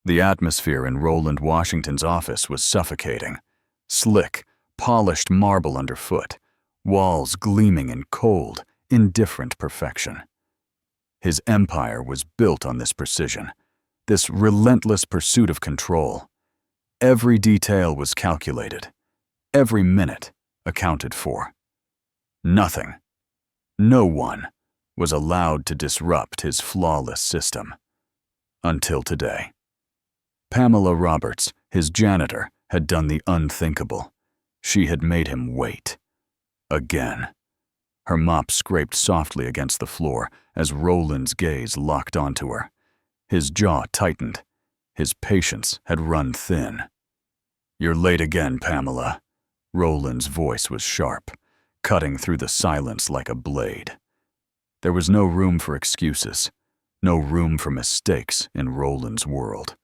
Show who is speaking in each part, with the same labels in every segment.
Speaker 1: The atmosphere in Roland Washington's office was suffocating. Slick, polished marble underfoot, walls gleaming in cold, indifferent perfection. His empire was built on this precision, this relentless pursuit of control. Every detail was calculated, every minute accounted for. Nothing, no one, was allowed to disrupt his flawless system. Until today. Pamela Roberts, his janitor, had done the unthinkable. She had made him wait. Again. Her mop scraped softly against the floor as Roland's gaze locked onto her. His jaw tightened. His patience had run thin. "You're late again, Pamela." Roland's voice was sharp, cutting through the silence like a blade. There was no room for excuses, no room for mistakes in Roland's world.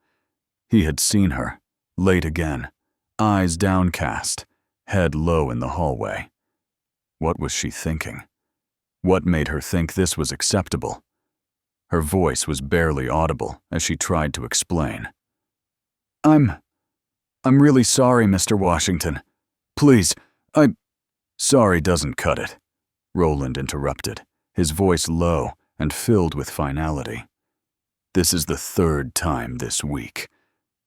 Speaker 1: He had seen her, late again, eyes downcast, head low in the hallway. What was she thinking? What made her think this was acceptable? Her voice was barely audible as she tried to explain. I'm really sorry, Mr. Washington. Please, Sorry doesn't cut it," Roland interrupted, his voice low and filled with finality. "This is the third time this week.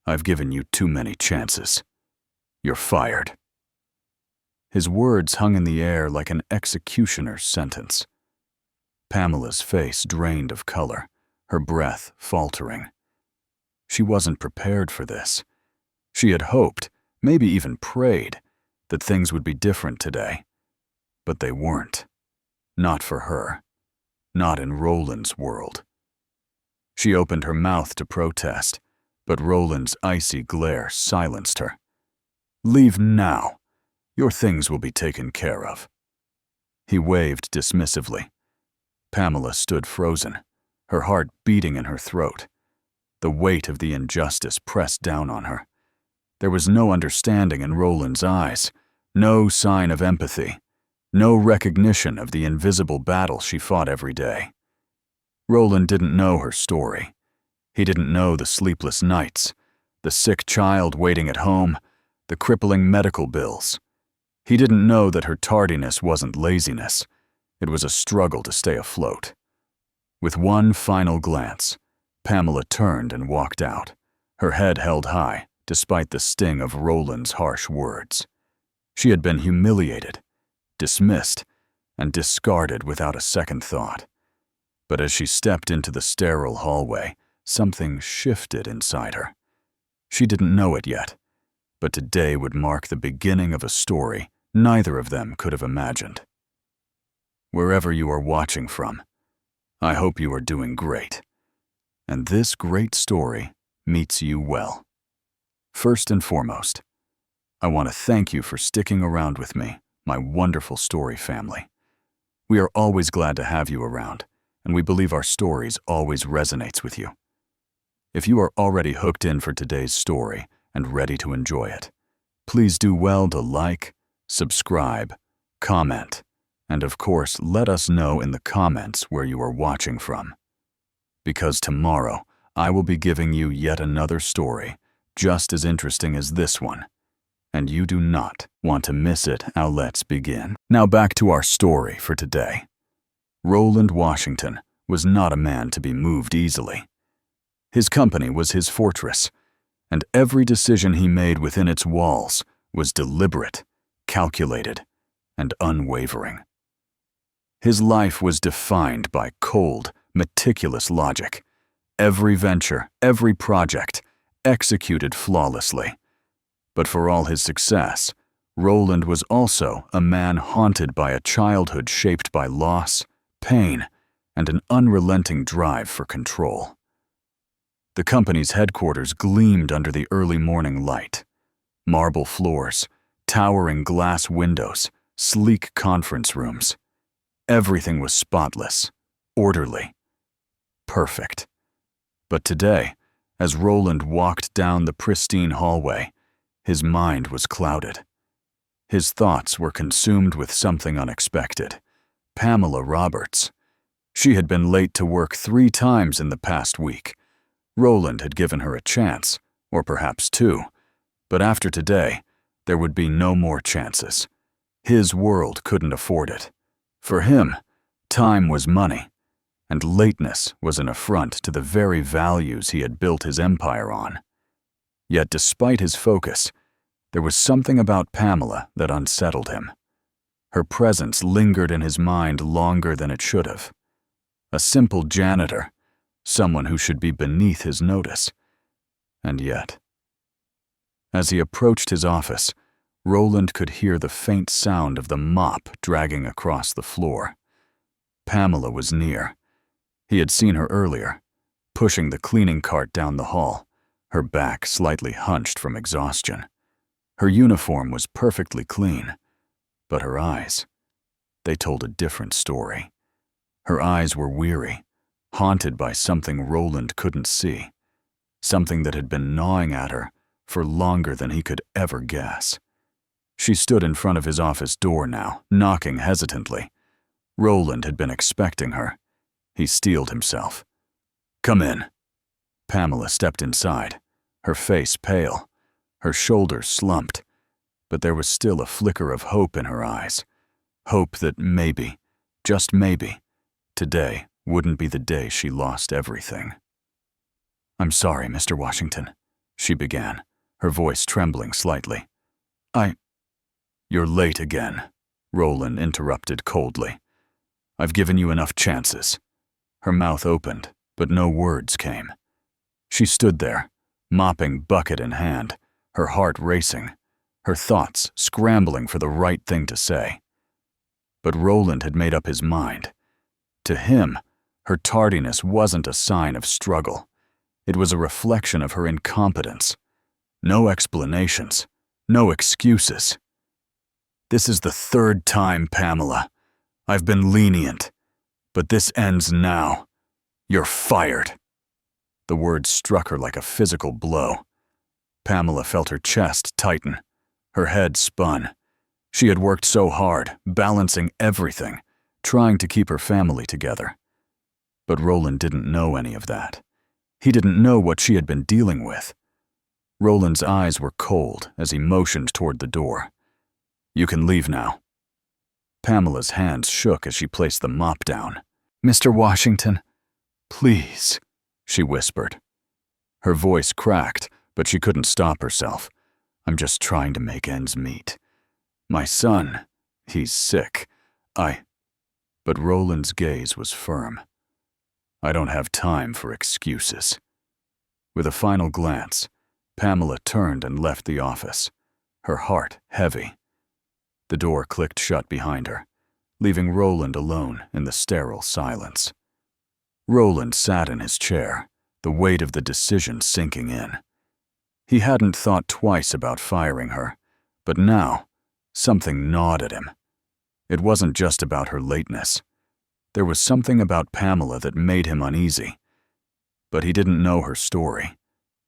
Speaker 1: I've given you too many chances. You're fired." His words hung in the air like an executioner's sentence. Pamela's face drained of color, her breath faltering. She wasn't prepared for this. She had hoped, maybe even prayed, that things would be different today. But they weren't. Not for her. Not in Roland's world. She opened her mouth to protest, but Roland's icy glare silenced her. "Leave now. Your things will be taken care of." He waved dismissively. Pamela stood frozen, her heart beating in her throat. The weight of the injustice pressed down on her. There was no understanding in Roland's eyes, no sign of empathy, no recognition of the invisible battle she fought every day. Roland didn't know her story. He didn't know the sleepless nights, the sick child waiting at home, the crippling medical bills. He didn't know that her tardiness wasn't laziness. It was a struggle to stay afloat. With one final glance, Pamela turned and walked out, her head held high despite the sting of Roland's harsh words. She had been humiliated, dismissed, and discarded without a second thought. But as she stepped into the sterile hallway, something shifted inside her. She didn't know it yet, but today would mark the beginning of a story neither of them could have imagined. Wherever you are watching from, I hope you are doing great, and this great story meets you well. First and foremost, I want to thank you for sticking around with me, my wonderful story family. We are always glad to have you around, and we believe our stories always resonates with you. If you are already hooked in for today's story and ready to enjoy it, please do well to like, subscribe, comment, and of course, let us know in the comments where you are watching from. Because tomorrow, I will be giving you yet another story just as interesting as this one, and you do not want to miss it. Now let's begin. Now back to our story for today. Roland Washington was not a man to be moved easily. His company was his fortress, and every decision he made within its walls was deliberate, calculated, and unwavering. His life was defined by cold, meticulous logic. Every venture, every project, executed flawlessly. But for all his success, Roland was also a man haunted by a childhood shaped by loss, pain, and an unrelenting drive for control. The company's headquarters gleamed under the early morning light. Marble floors, towering glass windows, sleek conference rooms. Everything was spotless, orderly, perfect. But today, as Roland walked down the pristine hallway, his mind was clouded. His thoughts were consumed with something unexpected. Pamela Roberts. She had been late to work 3 times in the past week. Roland had given her a chance, or perhaps two, but after today, there would be no more chances. His world couldn't afford it. For him, time was money, and lateness was an affront to the very values he had built his empire on. Yet despite his focus, there was something about Pamela that unsettled him. Her presence lingered in his mind longer than it should have. A simple janitor, someone who should be beneath his notice. And yet, as he approached his office, Roland could hear the faint sound of the mop dragging across the floor. Pamela was near. He had seen her earlier, pushing the cleaning cart down the hall, her back slightly hunched from exhaustion. Her uniform was perfectly clean, but her eyes, they told a different story. Her eyes were weary, haunted by something Roland couldn't see, something that had been gnawing at her for longer than he could ever guess. She stood in front of his office door now, knocking hesitantly. Roland had been expecting her. He steeled himself. "Come in." Pamela stepped inside, her face pale, her shoulders slumped, but there was still a flicker of hope in her eyes. Hope that maybe, just maybe, today wouldn't be the day she lost everything. "I'm sorry, Mr. Washington," she began, her voice trembling slightly. "You're late again," Roland interrupted coldly. "I've given you enough chances." Her mouth opened, but no words came. She stood there, mopping bucket in hand, her heart racing, her thoughts scrambling for the right thing to say. But Roland had made up his mind. To him, her tardiness wasn't a sign of struggle. It was a reflection of her incompetence. No explanations, no excuses. "This is the third time, Pamela. I've been lenient, but this ends now. You're fired." The words struck her like a physical blow. Pamela felt her chest tighten. Her head spun. She had worked so hard, balancing everything, trying to keep her family together. But Roland didn't know any of that. He didn't know what she had been dealing with. Roland's eyes were cold as he motioned toward the door. "You can leave now." Pamela's hands shook as she placed the mop down. "Mr. Washington, please," she whispered. Her voice cracked, but she couldn't stop herself. "I'm just trying to make ends meet. My son, he's sick. But Roland's gaze was firm. "I don't have time for excuses." With a final glance, Pamela turned and left the office, her heart heavy. The door clicked shut behind her, leaving Roland alone in the sterile silence. Roland sat in his chair, the weight of the decision sinking in. He hadn't thought twice about firing her, but now, something gnawed at him. It wasn't just about her lateness. There was something about Pamela that made him uneasy. But he didn't know her story.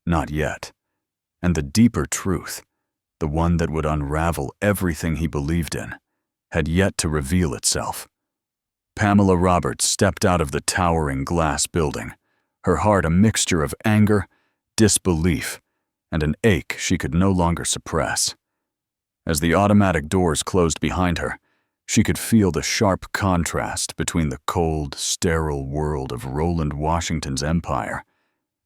Speaker 1: Not yet. And the deeper truth, the one that would unravel everything he believed in, had yet to reveal itself. Pamela Roberts stepped out of the towering glass building, her heart a mixture of anger, disbelief, and an ache she could no longer suppress. As the automatic doors closed behind her, she could feel the sharp contrast between the cold, sterile world of Roland Washington's empire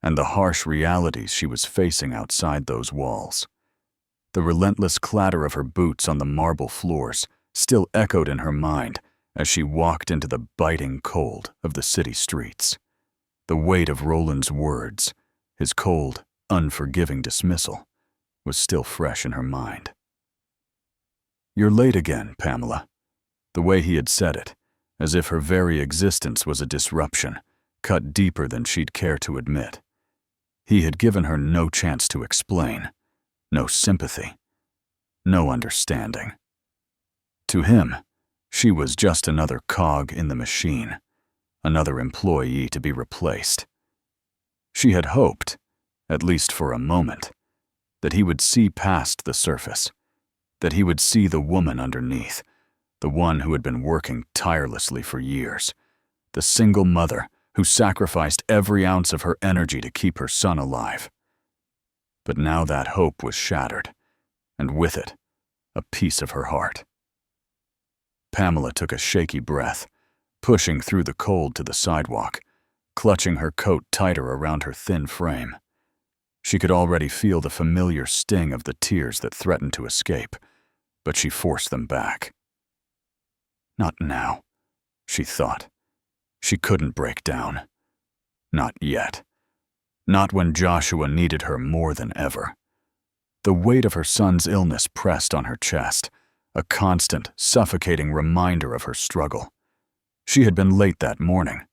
Speaker 1: and the harsh realities she was facing outside those walls. The relentless clatter of her boots on the marble floors still echoed in her mind as she walked into the biting cold of the city streets. The weight of Roland's words, his cold, unforgiving dismissal, was still fresh in her mind. "You're late again, Pamela." The way he had said it, as if her very existence was a disruption, cut deeper than she'd care to admit. He had given her no chance to explain, no sympathy, no understanding. To him, she was just another cog in the machine, another employee to be replaced. She had hoped, at least for a moment, that he would see past the surface, that he would see the woman underneath, the one who had been working tirelessly for years, the single mother who sacrificed every ounce of her energy to keep her son alive. But now that hope was shattered, and with it, a piece of her heart. Pamela took a shaky breath, pushing through the cold to the sidewalk, clutching her coat tighter around her thin frame. She could already feel the familiar sting of the tears that threatened to escape, but she forced them back. Not now, she thought. She couldn't break down. Not yet. Not when Joshua needed her more than ever. The weight of her son's illness pressed on her chest, a constant, suffocating reminder of her struggle. She had been late that morning,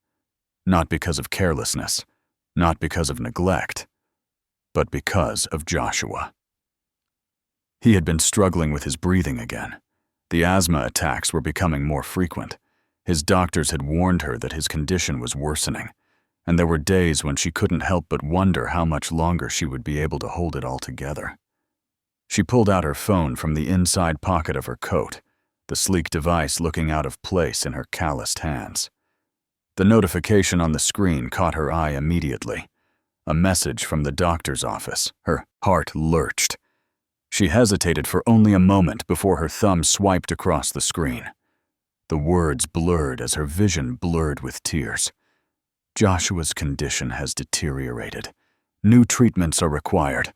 Speaker 1: not because of carelessness, not because of neglect, but because of Joshua. He had been struggling with his breathing again. The asthma attacks were becoming more frequent. His doctors had warned her that his condition was worsening, and there were days when she couldn't help but wonder how much longer she would be able to hold it all together. She pulled out her phone from the inside pocket of her coat, the sleek device looking out of place in her calloused hands. The notification on the screen caught her eye immediately. A message from the doctor's office. Her heart lurched. She hesitated for only a moment before her thumb swiped across the screen. The words blurred as her vision blurred with tears. Joshua's condition has deteriorated. New treatments are required,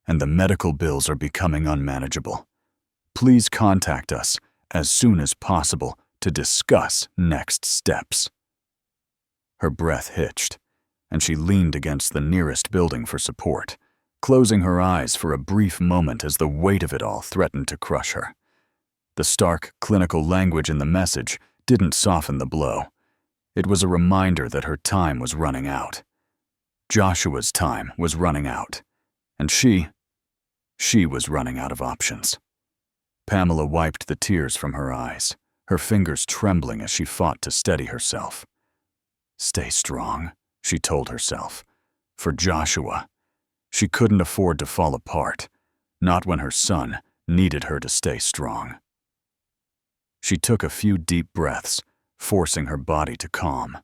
Speaker 1: and the medical bills are becoming unmanageable. Please contact us as soon as possible to discuss next steps. Her breath hitched, and she leaned against the nearest building for support, closing her eyes for a brief moment as the weight of it all threatened to crush her. The stark, clinical language in the message didn't soften the blow. It was a reminder that her time was running out. Joshua's time was running out, and she was running out of options. Pamela wiped the tears from her eyes, her fingers trembling as she fought to steady herself. Stay strong, she told herself. For Joshua, she couldn't afford to fall apart, not when her son needed her to stay strong. She took a few deep breaths, forcing her body to calm.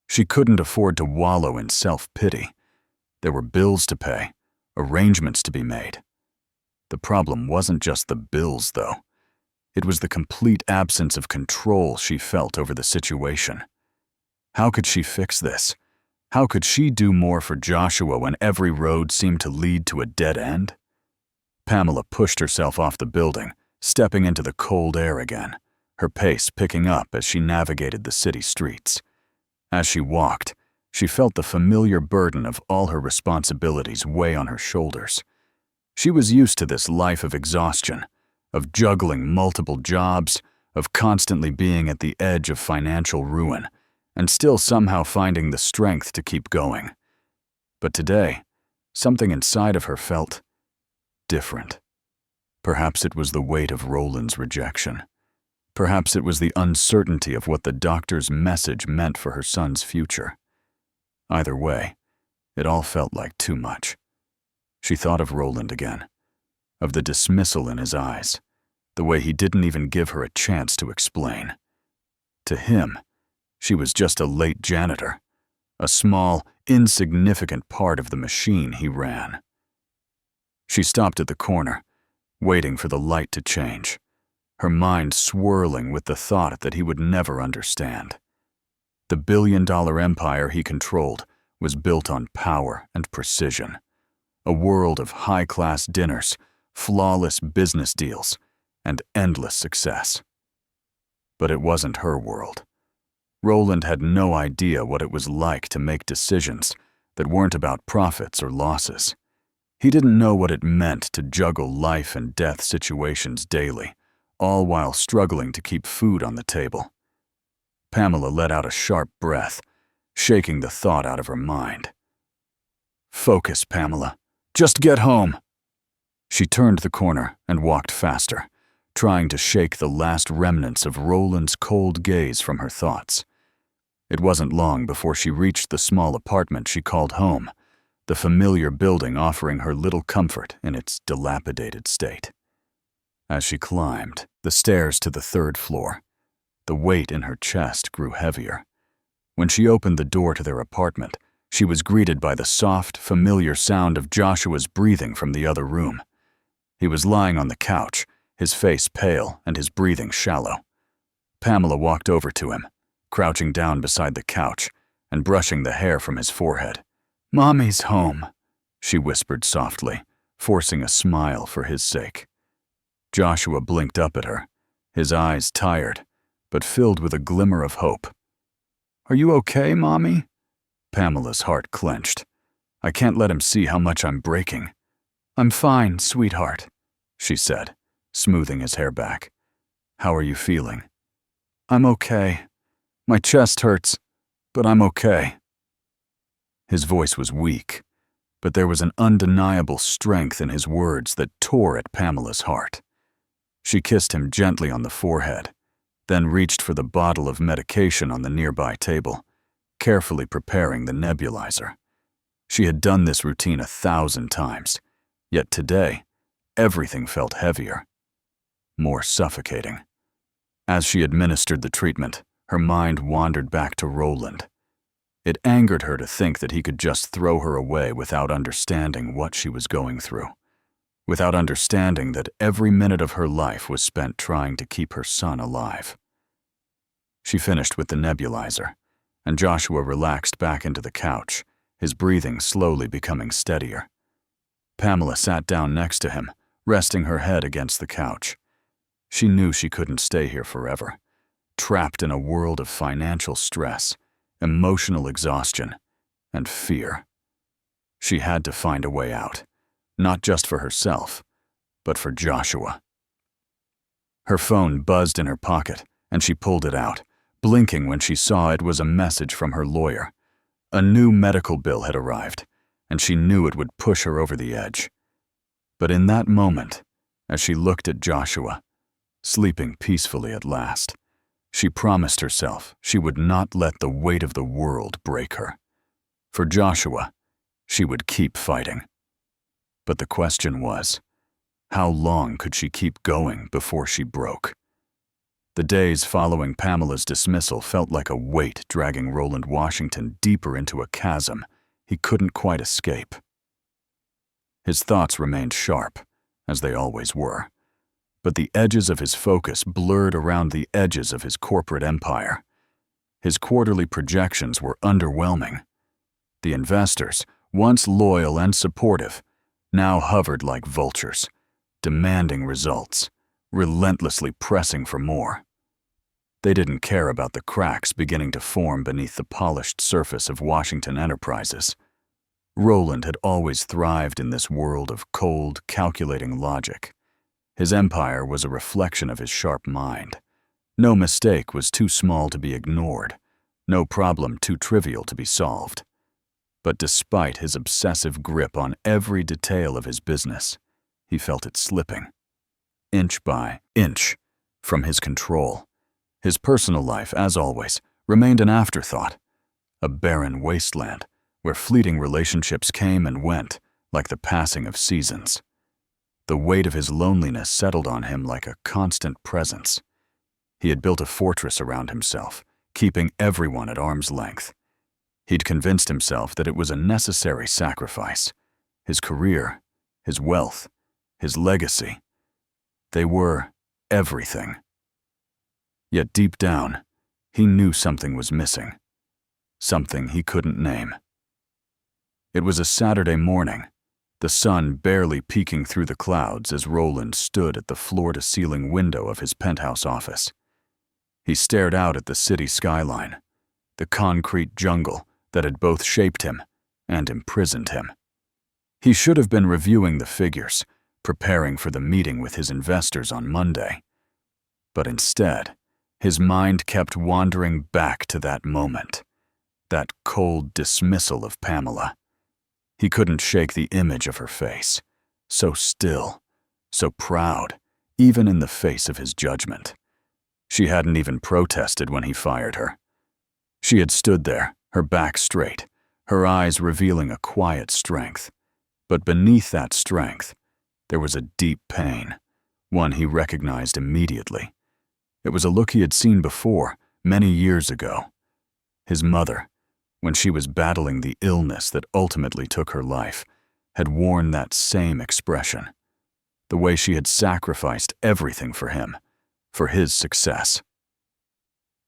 Speaker 1: She couldn't afford to wallow in self-pity. There were bills to pay, arrangements to be made. The problem wasn't just the bills, though. It was the complete absence of control she felt over the situation. How could she fix this? How could she do more for Joshua when every road seemed to lead to a dead end? Pamela pushed herself off the building, stepping into the cold air again, her pace picking up as she navigated the city streets. As she walked, she felt the familiar burden of all her responsibilities weigh on her shoulders. She was used to this life of exhaustion, of juggling multiple jobs, of constantly being at the edge of financial ruin, and still somehow finding the strength to keep going. But today, something inside of her felt different. Perhaps it was the weight of Roland's rejection. Perhaps it was the uncertainty of what the doctor's message meant for her son's future. Either way, it all felt like too much. She thought of Roland again, of the dismissal in his eyes, the way he didn't even give her a chance to explain. To him, she was just a late janitor, a small, insignificant part of the machine he ran. She stopped at the corner, waiting for the light to change, her mind swirling with the thought that he would never understand. The billion-dollar empire he controlled was built on power and precision, a world of high-class dinners, flawless business deals, and endless success. But it wasn't her world. Roland had no idea what it was like to make decisions that weren't about profits or losses. He didn't know what it meant to juggle life and death situations daily, all while struggling to keep food on the table. Pamela let out a sharp breath, shaking the thought out of her mind. Focus, Pamela. Just get home. She turned the corner and walked faster, trying to shake the last remnants of Roland's cold gaze from her thoughts. It wasn't long before she reached the small apartment she called home, the familiar building offering her little comfort in its dilapidated state. As she climbed the stairs to the third floor, the weight in her chest grew heavier. When she opened the door to their apartment, she was greeted by the soft, familiar sound of Joshua's breathing from the other room. He was lying on the couch, his face pale and his breathing shallow. Pamela walked over to him, crouching down beside the couch and brushing the hair from his forehead. "Mommy's home," she whispered softly, forcing a smile for his sake. Joshua blinked up at her, his eyes tired, but filled with a glimmer of hope. "Are you okay, Mommy?" Pamela's heart clenched. "I can't let him see how much I'm breaking." "I'm fine, sweetheart," she said, smoothing his hair back. "How are you feeling?" "I'm okay. My chest hurts, but I'm okay." His voice was weak, but there was an undeniable strength in his words that tore at Pamela's heart. She kissed him gently on the forehead, then reached for the bottle of medication on the nearby table, carefully preparing the nebulizer. She had done this routine 1,000 times, yet today, everything felt heavier, more suffocating. As she administered the treatment, her mind wandered back to Roland. It angered her to think that he could just throw her away without understanding what she was going through, without understanding that every minute of her life was spent trying to keep her son alive. She finished with the nebulizer, and Joshua relaxed back into the couch, his breathing slowly becoming steadier. Pamela sat down next to him, resting her head against the couch. She knew she couldn't stay here forever, trapped in a world of financial stress, emotional exhaustion, and fear. She had to find a way out, not just for herself, but for Joshua. Her phone buzzed in her pocket, and she pulled it out, blinking when she saw it was a message from her lawyer. A new medical bill had arrived, and she knew it would push her over the edge. But in that moment, as she looked at Joshua, sleeping peacefully at last, she promised herself she would not let the weight of the world break her. For Joshua, she would keep fighting. But the question was, how long could she keep going before she broke? The days following Pamela's dismissal felt like a weight dragging Roland Washington deeper into a chasm he couldn't quite escape. His thoughts remained sharp, as they always were, but the edges of his focus blurred around the edges of his corporate empire. His quarterly projections were underwhelming. The investors, once loyal and supportive, now hovered like vultures, demanding results, relentlessly pressing for more. They didn't care about the cracks beginning to form beneath the polished surface of Washington enterprises. Roland had always thrived in this world of cold, calculating logic. His empire was a reflection of his sharp mind. No mistake was too small to be ignored, no problem too trivial to be solved. But despite his obsessive grip on every detail of his business, he felt it slipping, inch by inch, from his control. His personal life, as always, remained an afterthought, a barren wasteland where fleeting relationships came and went like the passing of seasons. The weight of his loneliness settled on him like a constant presence. He had built a fortress around himself, keeping everyone at arm's length. He'd convinced himself that it was a necessary sacrifice. His career, his wealth, his legacy, they were everything. Yet deep down, he knew something was missing, something he couldn't name. It was a Saturday morning, the sun barely peeking through the clouds as Roland stood at the floor-to-ceiling window of his penthouse office. He stared out at the city skyline, the concrete jungle that had both shaped him and imprisoned him. He should have been reviewing the figures, preparing for the meeting with his investors on Monday. But instead, his mind kept wandering back to that moment, that cold dismissal of Pamela. He couldn't shake the image of her face, so still, so proud, even in the face of his judgment. She hadn't even protested when he fired her. She had stood there, her back straight, her eyes revealing a quiet strength. But beneath that strength, there was a deep pain, one he recognized immediately. It was a look he had seen before, many years ago. His mother, when she was battling the illness that ultimately took her life, had worn that same expression. The way she had sacrificed everything for him, for his success.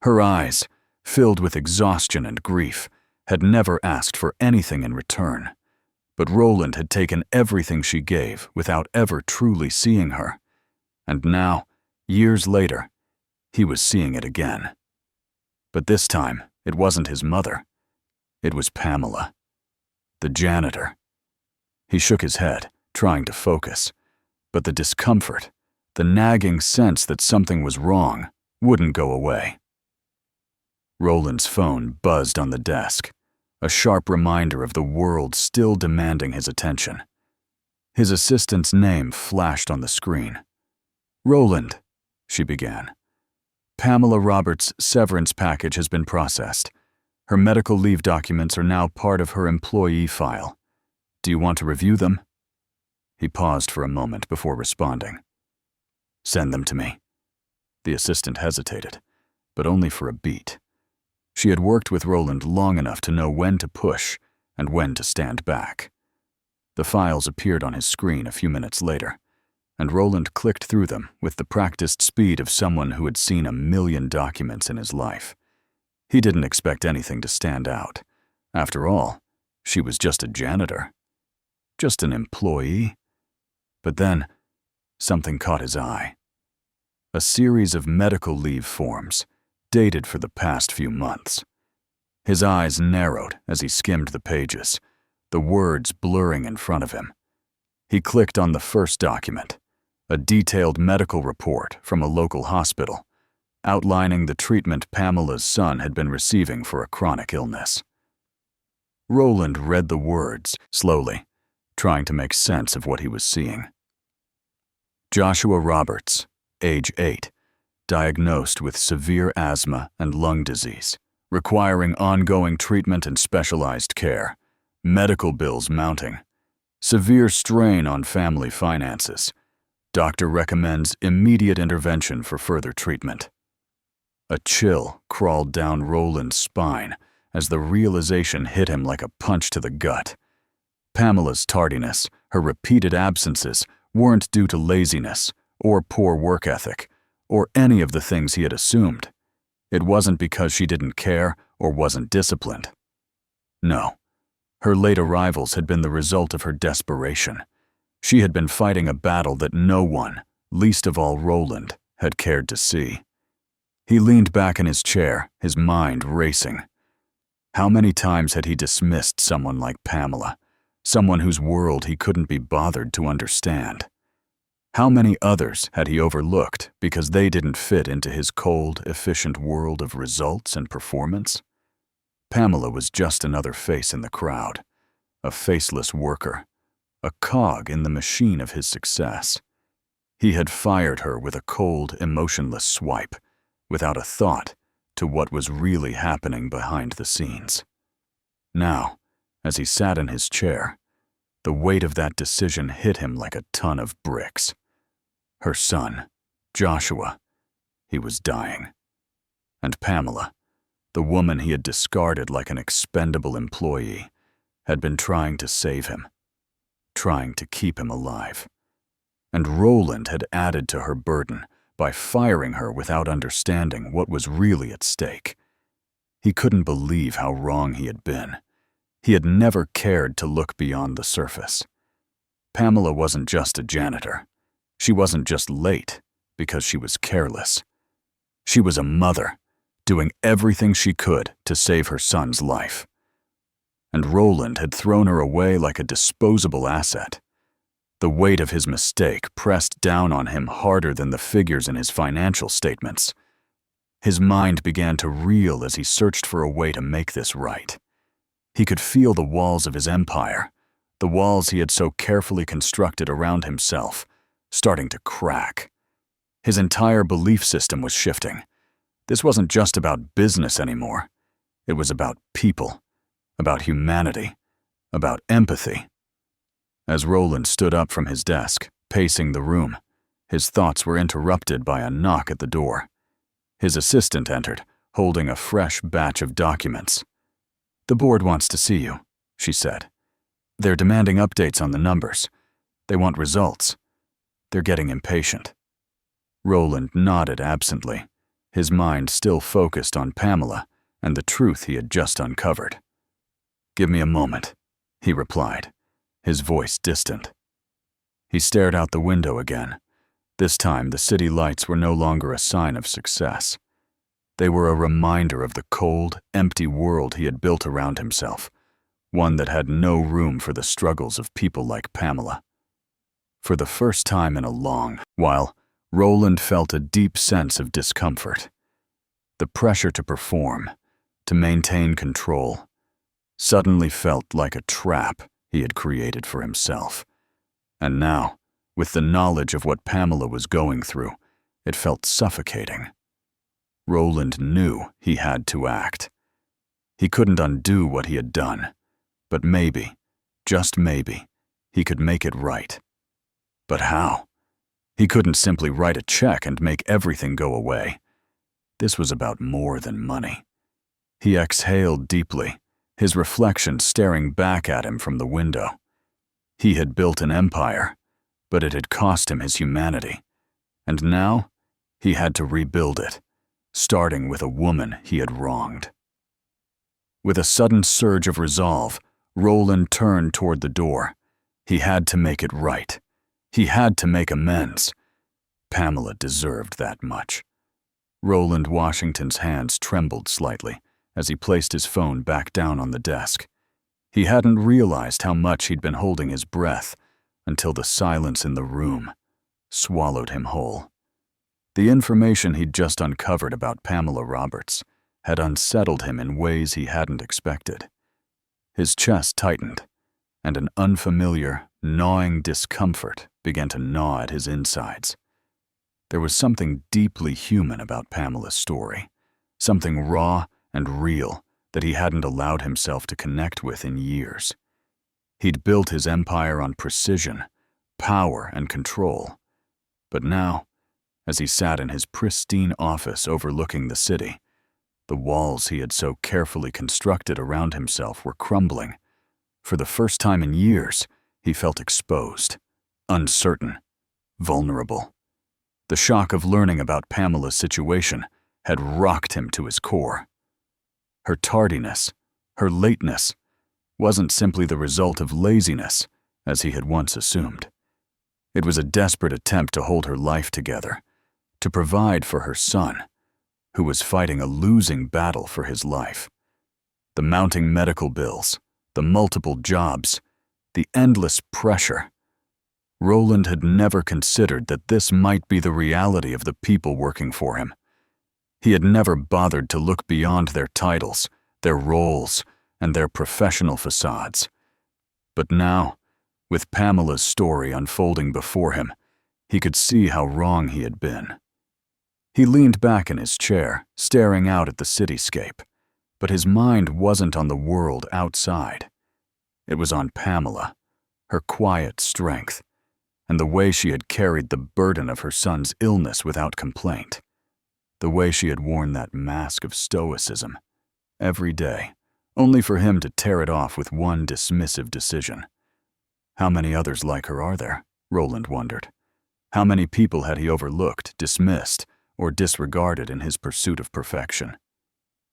Speaker 1: Her eyes, filled with exhaustion and grief, had never asked for anything in return. But Roland had taken everything she gave without ever truly seeing her. And now, years later, he was seeing it again. But this time, it wasn't his mother. It was Pamela, the janitor. He shook his head, trying to focus. But the discomfort, the nagging sense that something was wrong, wouldn't go away. Roland's phone buzzed on the desk, a sharp reminder of the world still demanding his attention. His assistant's name flashed on the screen. "Roland," she began. "Pamela Roberts' severance package has been processed. Her medical leave documents are now part of her employee file. Do you want to review them?" He paused for a moment before responding. "Send them to me." The assistant hesitated, but only for a beat. She had worked with Roland long enough to know when to push and when to stand back. The files appeared on his screen a few minutes later, and Roland clicked through them with the practiced speed of someone who had seen 1,000,000 documents in his life. He didn't expect anything to stand out. After all, she was just a janitor. Just an employee. But then, something caught his eye. A series of medical leave forms, dated for the past few months. His eyes narrowed as he skimmed the pages, the words blurring in front of him. He clicked on the first document, a detailed medical report from a local hospital, outlining the treatment Pamela's son had been receiving for a chronic illness. Roland read the words slowly, trying to make sense of what he was seeing. Joshua Roberts, age 8, diagnosed with severe asthma and lung disease, requiring ongoing treatment and specialized care, medical bills mounting, severe strain on family finances. Doctor recommends immediate intervention for further treatment. A chill crawled down Roland's spine as the realization hit him like a punch to the gut. Pamela's tardiness, her repeated absences, weren't due to laziness or poor work ethic, or any of the things he had assumed. It wasn't because she didn't care or wasn't disciplined. No, her late arrivals had been the result of her desperation. She had been fighting a battle that no one, least of all Roland, had cared to see. He leaned back in his chair, his mind racing. How many times had he dismissed someone like Pamela, someone whose world he couldn't be bothered to understand? How many others had he overlooked because they didn't fit into his cold, efficient world of results and performance? Pamela was just another face in the crowd, a faceless worker, a cog in the machine of his success. He had fired her with a cold, emotionless swipe, without a thought to what was really happening behind the scenes. Now, as he sat in his chair, the weight of that decision hit him like a ton of bricks. Her son, Joshua, he was dying. And Pamela, the woman he had discarded like an expendable employee, had been trying to save him, trying to keep him alive. And Roland had added to her burden by firing her without understanding what was really at stake. He couldn't believe how wrong he had been. He had never cared to look beyond the surface. Pamela wasn't just a janitor. She wasn't just late because she was careless. She was a mother, doing everything she could to save her son's life. And Roland had thrown her away like a disposable asset. The weight of his mistake pressed down on him harder than the figures in his financial statements. His mind began to reel as he searched for a way to make this right. He could feel the walls of his empire, the walls he had so carefully constructed around himself, starting to crack. His entire belief system was shifting. This wasn't just about business anymore. It was about people, about humanity, about empathy. As Roland stood up from his desk, pacing the room, his thoughts were interrupted by a knock at the door. His assistant entered, holding a fresh batch of documents. "The board wants to see you," she said. "They're demanding updates on the numbers. They want results. They're getting impatient." Roland nodded absently, his mind still focused on Pamela and the truth he had just uncovered. "Give me a moment," he replied, his voice distant. He stared out the window again. This time, the city lights were no longer a sign of success. They were a reminder of the cold, empty world he had built around himself, one that had no room for the struggles of people like Pamela. For the first time in a long while, Roland felt a deep sense of discomfort. The pressure to perform, to maintain control, suddenly felt like a trap he had created for himself. And now, with the knowledge of what Pamela was going through, it felt suffocating. Roland knew he had to act. He couldn't undo what he had done, but maybe, just maybe, he could make it right. But how? He couldn't simply write a check and make everything go away. This was about more than money. He exhaled deeply, his reflection staring back at him from the window. He had built an empire, but it had cost him his humanity. And now, he had to rebuild it, starting with a woman he had wronged. With a sudden surge of resolve, Roland turned toward the door. He had to make it right. He had to make amends. Pamela deserved that much. Roland Washington's hands trembled slightly as he placed his phone back down on the desk. He hadn't realized how much he'd been holding his breath until the silence in the room swallowed him whole. The information he'd just uncovered about Pamela Roberts had unsettled him in ways he hadn't expected. His chest tightened, and an unfamiliar, gnawing discomfort began to gnaw at his insides. There was something deeply human about Pamela's story, something raw and real that he hadn't allowed himself to connect with in years. He'd built his empire on precision, power, and control. But now, as he sat in his pristine office overlooking the city, the walls he had so carefully constructed around himself were crumbling. For the first time in years, he felt exposed, uncertain, vulnerable. The shock of learning about Pamela's situation had rocked him to his core. Her tardiness, her lateness, wasn't simply the result of laziness, as he had once assumed. It was a desperate attempt to hold her life together, to provide for her son, who was fighting a losing battle for his life. The mounting medical bills, the multiple jobs, the endless pressure. Roland had never considered that this might be the reality of the people working for him. He had never bothered to look beyond their titles, their roles, and their professional facades. But now, with Pamela's story unfolding before him, he could see how wrong he had been. He leaned back in his chair, staring out at the cityscape, but his mind wasn't on the world outside. It was on Pamela, her quiet strength, and the way she had carried the burden of her son's illness without complaint, the way she had worn that mask of stoicism every day, only for him to tear it off with one dismissive decision. How many others like her are there? Roland wondered. How many people had he overlooked, dismissed, or disregarded in his pursuit of perfection?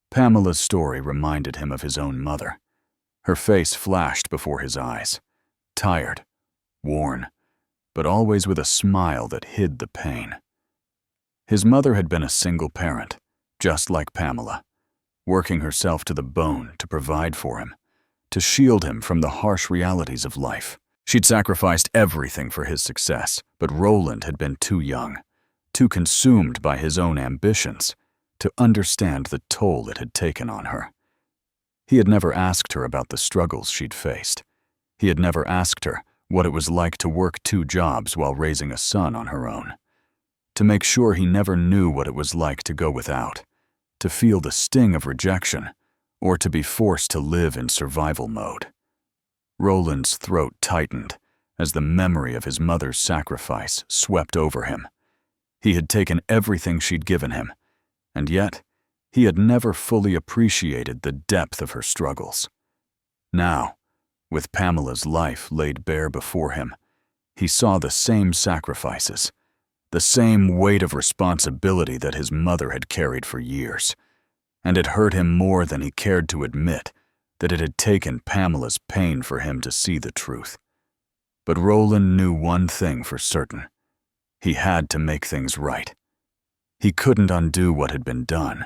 Speaker 1: Pamela's story reminded him of his own mother. Her face flashed before his eyes, tired, worn, but always with a smile that hid the pain. His mother had been a single parent, just like Pamela, working herself to the bone to provide for him, to shield him from the harsh realities of life. She'd sacrificed everything for his success, but Roland had been too young, too consumed by his own ambitions, to understand the toll it had taken on her. He had never asked her about the struggles she'd faced. He had never asked her what it was like to work 2 jobs while raising a son on her own, to make sure he never knew what it was like to go without, to feel the sting of rejection, or to be forced to live in survival mode. Roland's throat tightened as the memory of his mother's sacrifice swept over him. He had taken everything she'd given him, and yet He had never fully appreciated the depth of her struggles. Now, with Pamela's life laid bare before him, he saw the same sacrifices, the same weight of responsibility that his mother had carried for years, and it hurt him more than he cared to admit that it had taken Pamela's pain for him to see the truth. But Roland knew one thing for certain. He had to make things right. He couldn't undo what had been done,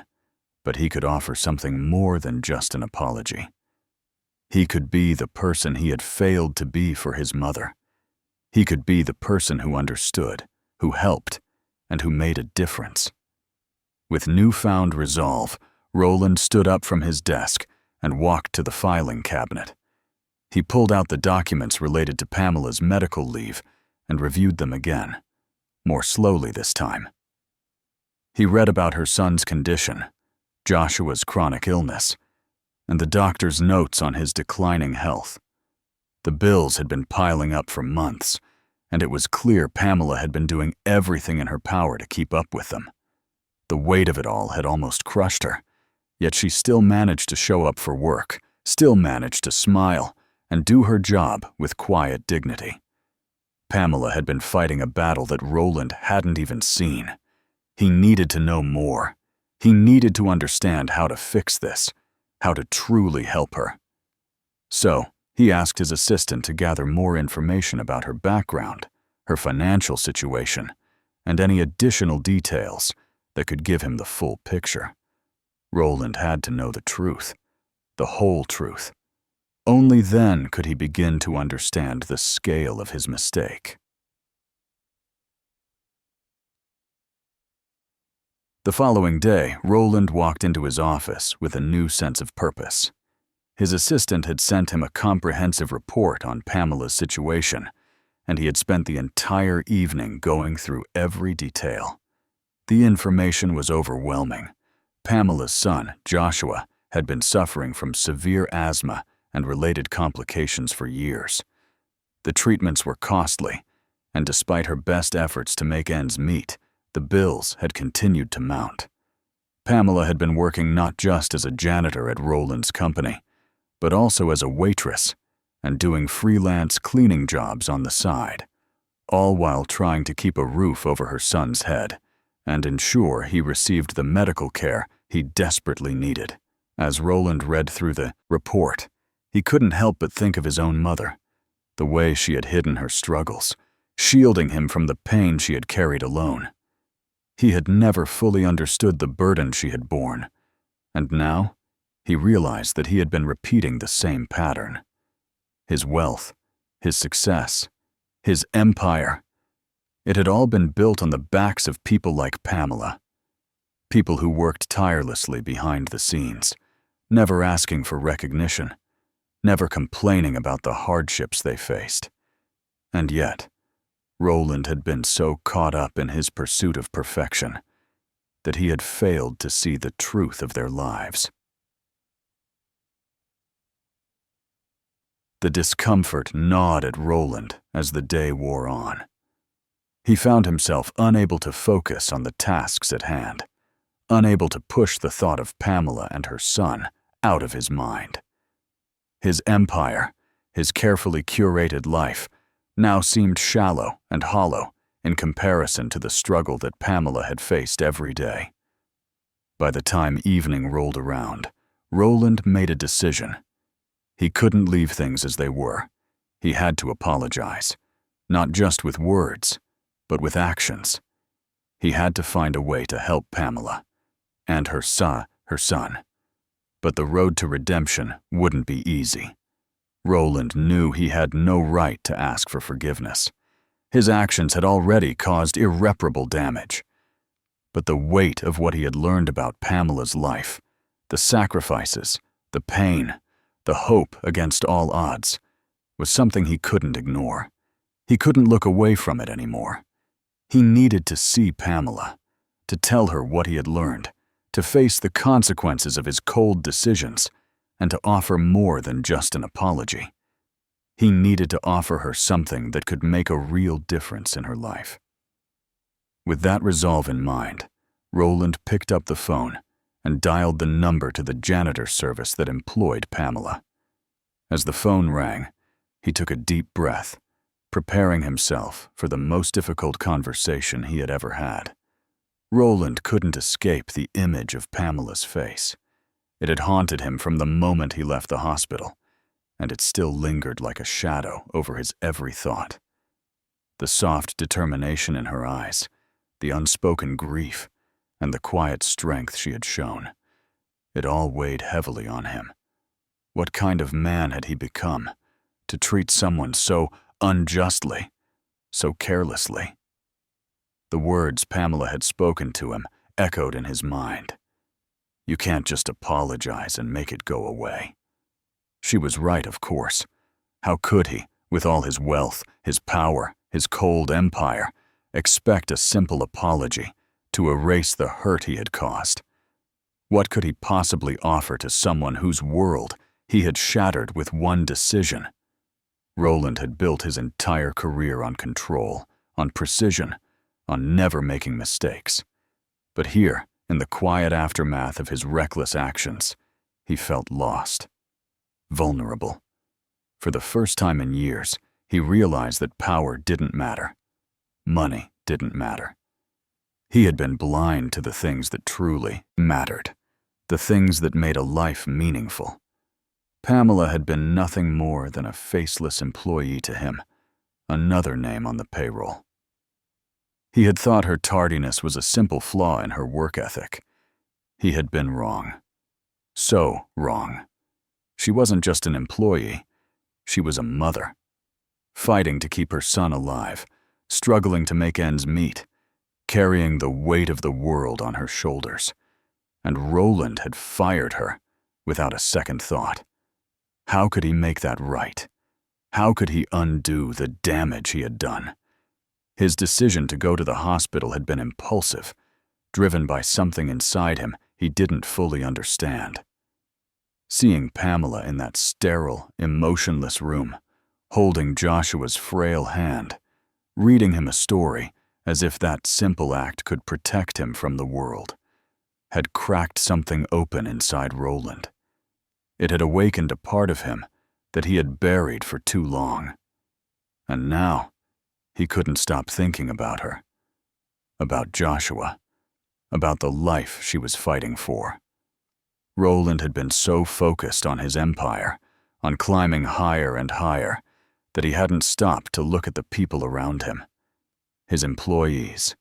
Speaker 1: but he could offer something more than just an apology. He could be the person he had failed to be for his mother. He could be the person who understood, who helped, and who made a difference. With newfound resolve, Roland stood up from his desk and walked to the filing cabinet. He pulled out the documents related to Pamela's medical leave and reviewed them again, more slowly this time. He read about her son's condition, Joshua's chronic illness, and the doctor's notes on his declining health. The bills had been piling up for months, and it was clear Pamela had been doing everything in her power to keep up with them. The weight of it all had almost crushed her, yet she still managed to show up for work, still managed to smile, and do her job with quiet dignity. Pamela had been fighting a battle that Roland hadn't even seen. He needed to know more. He needed to understand how to fix this, how to truly help her. So, he asked his assistant to gather more information about her background, her financial situation, and any additional details that could give him the full picture. Roland had to know the truth, the whole truth. Only then could he begin to understand the scale of his mistake. The following day, Roland walked into his office with a new sense of purpose. His assistant had sent him a comprehensive report on Pamela's situation, and he had spent the entire evening going through every detail. The information was overwhelming. Pamela's son, Joshua, had been suffering from severe asthma and related complications for years. The treatments were costly, and despite her best efforts to make ends meet, the bills had continued to mount. Pamela had been working not just as a janitor at Roland's company, but also as a waitress and doing freelance cleaning jobs on the side, all while trying to keep a roof over her son's head and ensure he received the medical care he desperately needed. As Roland read through the report, he couldn't help but think of his own mother, the way she had hidden her struggles, shielding him from the pain she had carried alone. He had never fully understood the burden she had borne, and now he realized that he had been repeating the same pattern. His wealth, his success, his empire, it had all been built on the backs of people like Pamela, people who worked tirelessly behind the scenes, never asking for recognition, never complaining about the hardships they faced. And yet, Roland had been so caught up in his pursuit of perfection that he had failed to see the truth of their lives. The discomfort gnawed at Roland as the day wore on. He found himself unable to focus on the tasks at hand, unable to push the thought of Pamela and her son out of his mind. His empire, his carefully curated life, now seemed shallow and hollow in comparison to the struggle that Pamela had faced every day. By the time evening rolled around, Roland made a decision. He couldn't leave things as they were. He had to apologize, not just with words, but with actions. He had to find a way to help Pamela and her son. But the road to redemption wouldn't be easy. Roland knew he had no right to ask for forgiveness. His actions had already caused irreparable damage. But the weight of what he had learned about Pamela's life, the sacrifices, the pain, the hope against all odds, was something he couldn't ignore. He couldn't look away from it anymore. He needed to see Pamela, to tell her what he had learned, to face the consequences of his cold decisions, and to offer more than just an apology. He needed to offer her something that could make a real difference in her life. With that resolve in mind, Roland picked up the phone and dialed the number to the janitor service that employed Pamela. As the phone rang, he took a deep breath, preparing himself for the most difficult conversation he had ever had. Roland couldn't escape the image of Pamela's face. It had haunted him from the moment he left the hospital, and it still lingered like a shadow over his every thought. The soft determination in her eyes, the unspoken grief, and the quiet strength she had shown. It all weighed heavily on him. What kind of man had he become to treat someone so unjustly, so carelessly? The words Pamela had spoken to him echoed in his mind. You can't just apologize and make it go away. She was right, of course. How could he, with all his wealth, his power, his cold empire, expect a simple apology to erase the hurt he had caused? What could he possibly offer to someone whose world he had shattered with one decision? Roland had built his entire career on control, on precision, on never making mistakes. But here, in the quiet aftermath of his reckless actions, he felt lost, vulnerable. For the first time in years, he realized that power didn't matter. Money didn't matter. He had been blind to the things that truly mattered, the things that made a life meaningful. Pamela had been nothing more than a faceless employee to him, another name on the payroll. He had thought her tardiness was a simple flaw in her work ethic. He had been wrong. So wrong. She wasn't just an employee, she was a mother, fighting to keep her son alive, struggling to make ends meet, carrying the weight of the world on her shoulders. And Roland had fired her without a second thought. How could he make that right? How could he undo the damage he had done? His decision to go to the hospital had been impulsive, driven by something inside him he didn't fully understand. Seeing Pamela in that sterile, emotionless room, holding Joshua's frail hand, reading him a story as if that simple act could protect him from the world, had cracked something open inside Roland. It had awakened a part of him that he had buried for too long. And now, he couldn't stop thinking about her, about Joshua, about the life she was fighting for. Roland had been so focused on his empire, on climbing higher and higher, that he hadn't stopped to look at the people around him. His employees,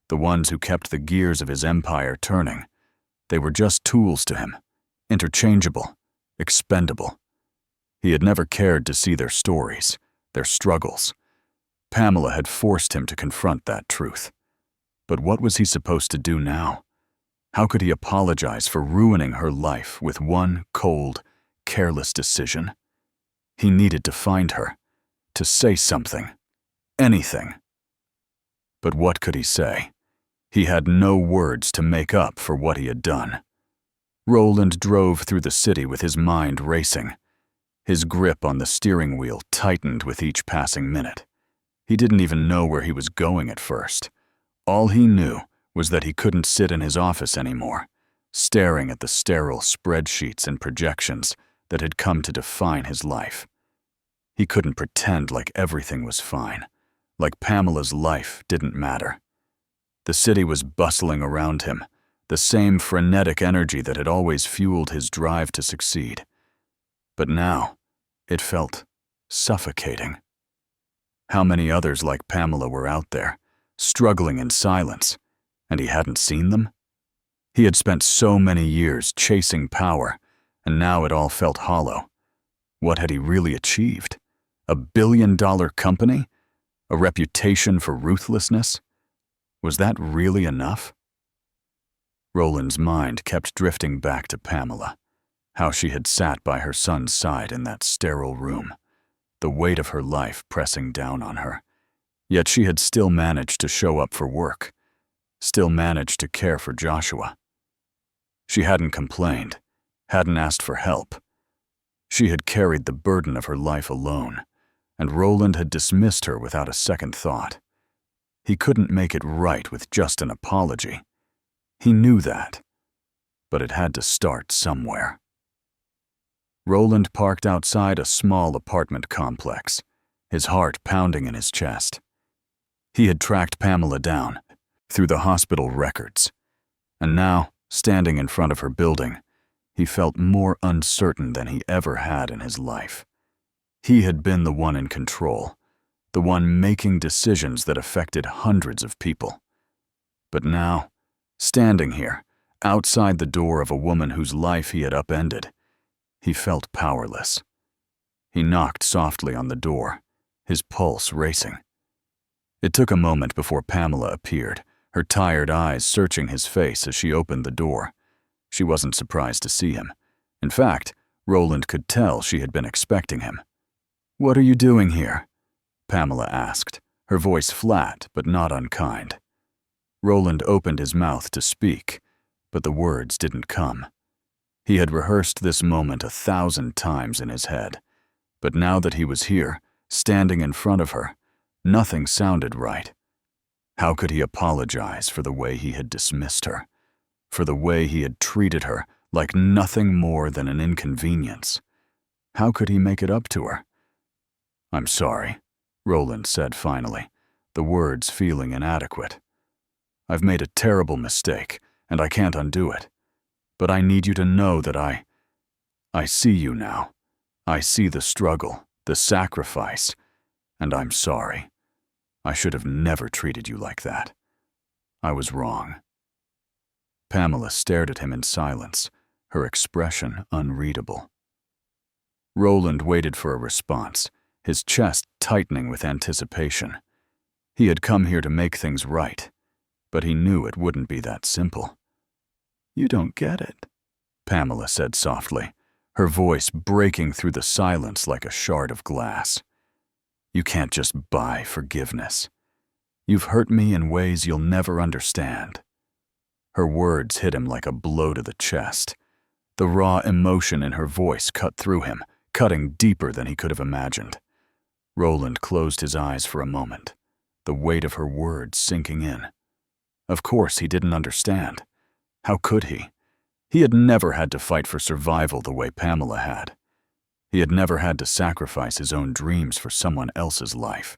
Speaker 1: the ones who kept the gears of his empire turning, they were just tools to him, interchangeable, expendable. He had never cared to see their stories, their struggles. Pamela had forced him to confront that truth. But what was he supposed to do now? How could he apologize for ruining her life with one cold, careless decision? He needed to find her, to say something, anything. But what could he say? He had no words to make up for what he had done. Roland drove through the city with his mind racing. His grip on the steering wheel tightened with each passing minute. He didn't even know where he was going at first. All he knew was that he couldn't sit in his office anymore, staring at the sterile spreadsheets and projections that had come to define his life. He couldn't pretend like everything was fine, like Pamela's life didn't matter. The city was bustling around him, the same frenetic energy that had always fueled his drive to succeed. But now, it felt suffocating. How many others like Pamela were out there, struggling in silence, and he hadn't seen them? He had spent so many years chasing power, and now it all felt hollow. What had he really achieved? A billion-dollar company? A reputation for ruthlessness? Was that really enough? Roland's mind kept drifting back to Pamela, how she had sat by her son's side in that sterile room, the weight of her life pressing down on her. Yet she had still managed to show up for work, still managed to care for Joshua. She hadn't complained, hadn't asked for help. She had carried the burden of her life alone, and Roland had dismissed her without a second thought. He couldn't make it right with just an apology. He knew that. but it had to start somewhere. Roland parked outside a small apartment complex, his heart pounding in his chest. He had tracked Pamela down through the hospital records, and now, standing in front of her building, he felt more uncertain than he ever had in his life. He had been the one in control, the one making decisions that affected hundreds of people. But now, standing here, outside the door of a woman whose life he had upended, he felt powerless. He knocked softly on the door, his pulse racing. It took a moment before Pamela appeared, her tired eyes searching his face as she opened the door. She wasn't surprised to see him. In fact, Roland could tell she had been expecting him. "What are you doing here?" Pamela asked, her voice flat but not unkind. Roland opened his mouth to speak, but the words didn't come. He had rehearsed this moment 1,000 times in his head, but now that he was here, standing in front of her, nothing sounded right. How could he apologize for the way he had dismissed her, for the way he had treated her like nothing more than an inconvenience? How could he make it up to her? "I'm sorry," Roland said finally, the words feeling inadequate. "I've made a terrible mistake, and I can't undo it. But I need you to know that I see you now. I see the struggle, the sacrifice, and I'm sorry. I should have never treated you like that. I was wrong." Pamela stared at him in silence, her expression unreadable. Roland waited for a response, his chest tightening with anticipation. He had come here to make things right, but he knew it wouldn't be that simple. "You don't get it," Pamela said softly, her voice breaking through the silence like a shard of glass. "You can't just buy forgiveness. You've hurt me in ways you'll never understand." Her words hit him like a blow to the chest. The raw emotion in her voice cut through him, cutting deeper than he could have imagined. Roland closed his eyes for a moment, the weight of her words sinking in. Of course he didn't understand. How could he? He had never had to fight for survival the way Pamela had. He had never had to sacrifice his own dreams for someone else's life.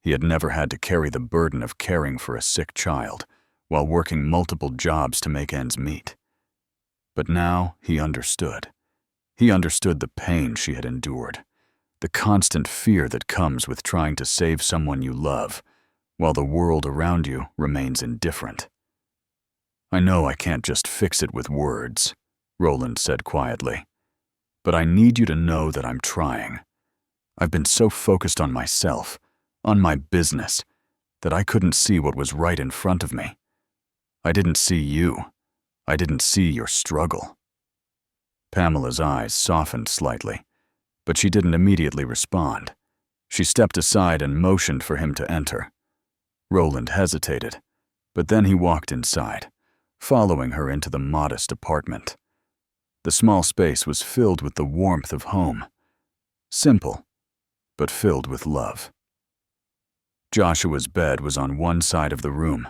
Speaker 1: He had never had to carry the burden of caring for a sick child while working multiple jobs to make ends meet. But now he understood. He understood the pain she had endured, the constant fear that comes with trying to save someone you love, while the world around you remains indifferent. "I know I can't just fix it with words," Roland said quietly, "but I need you to know that I'm trying. I've been so focused on myself, on my business, that I couldn't see what was right in front of me. I didn't see you. I didn't see your struggle." Pamela's eyes softened slightly, but she didn't immediately respond. She stepped aside and motioned for him to enter. Roland hesitated, but then he walked inside, following her into the modest apartment. The small space was filled with the warmth of home. Simple, but filled with love. Joshua's bed was on one side of the room,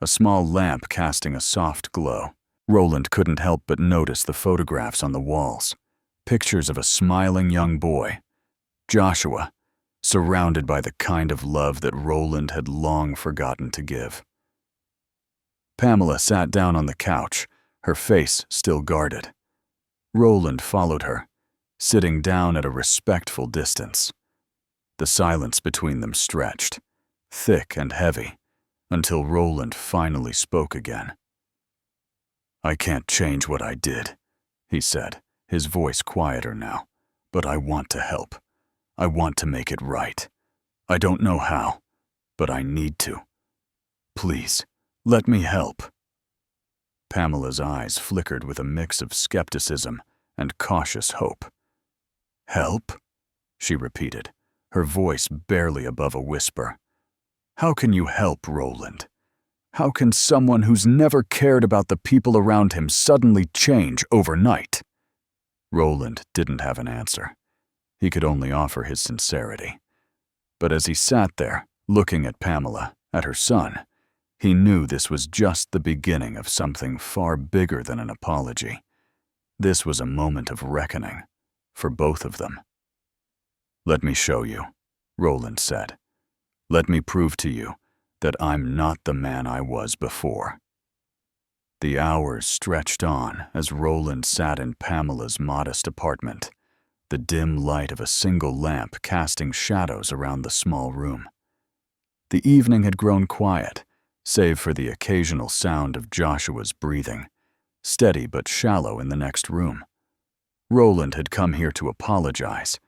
Speaker 1: a small lamp casting a soft glow. Roland couldn't help but notice the photographs on the walls, pictures of a smiling young boy, Joshua, surrounded by the kind of love that Roland had long forgotten to give. Pamela sat down on the couch, her face still guarded. Roland followed her, sitting down at a respectful distance. The silence between them stretched, thick and heavy, until Roland finally spoke again. "I can't change what I did," he said, his voice quieter now, "but I want to help. I want to make it right. I don't know how, but I need to. Please, let me help." Pamela's eyes flickered with a mix of skepticism and cautious hope. "Help?" she repeated, her voice barely above a whisper. "How can you help, Roland? How can someone who's never cared about the people around him suddenly change overnight?" Roland didn't have an answer. He could only offer his sincerity. But as he sat there, looking at Pamela, at her son, He knew this was just the beginning of something far bigger than an apology. This was a moment of reckoning, for both of them. "Let me show you," Roland said. "Let me prove to you that I'm not the man I was before." The hours stretched on as Roland sat in Pamela's modest apartment, the dim light of a single lamp casting shadows around the small room. The evening had grown quiet, save for the occasional sound of Joshua's breathing, steady but shallow in the next room. Roland had come here to apologize,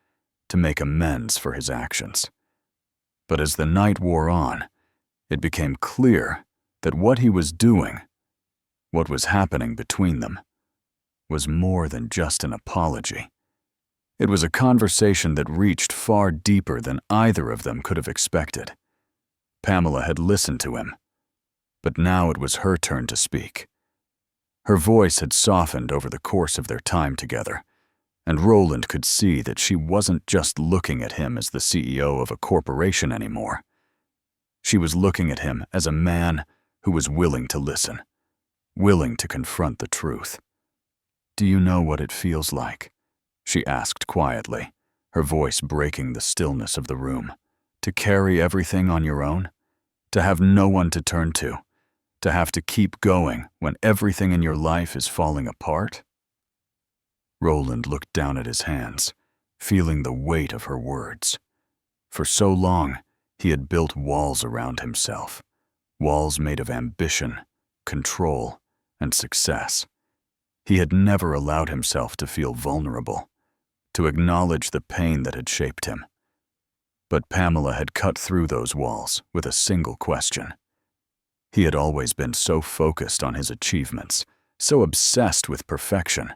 Speaker 1: to make amends for his actions. But as the night wore on, it became clear that what he was doing, what was happening between them, was more than just an apology. It was a conversation that reached far deeper than either of them could have expected. Pamela had listened to him, but now it was her turn to speak. Her voice had softened over the course of their time together, and Roland could see that she wasn't just looking at him as the CEO of a corporation anymore. She was looking at him as a man who was willing to listen, willing to confront the truth. "Do you know what it feels like?" she asked quietly, her voice breaking the stillness of the room. "To carry everything on your own? To have no one to turn to have to keep going when everything in your life is falling apart?" Roland looked down at his hands, feeling the weight of her words. For so long, he had built walls around himself, walls made of ambition, control, and success. He had never allowed himself to feel vulnerable, to acknowledge the pain that had shaped him. But Pamela had cut through those walls with a single question. He had always been so focused on his achievements, so obsessed with perfection,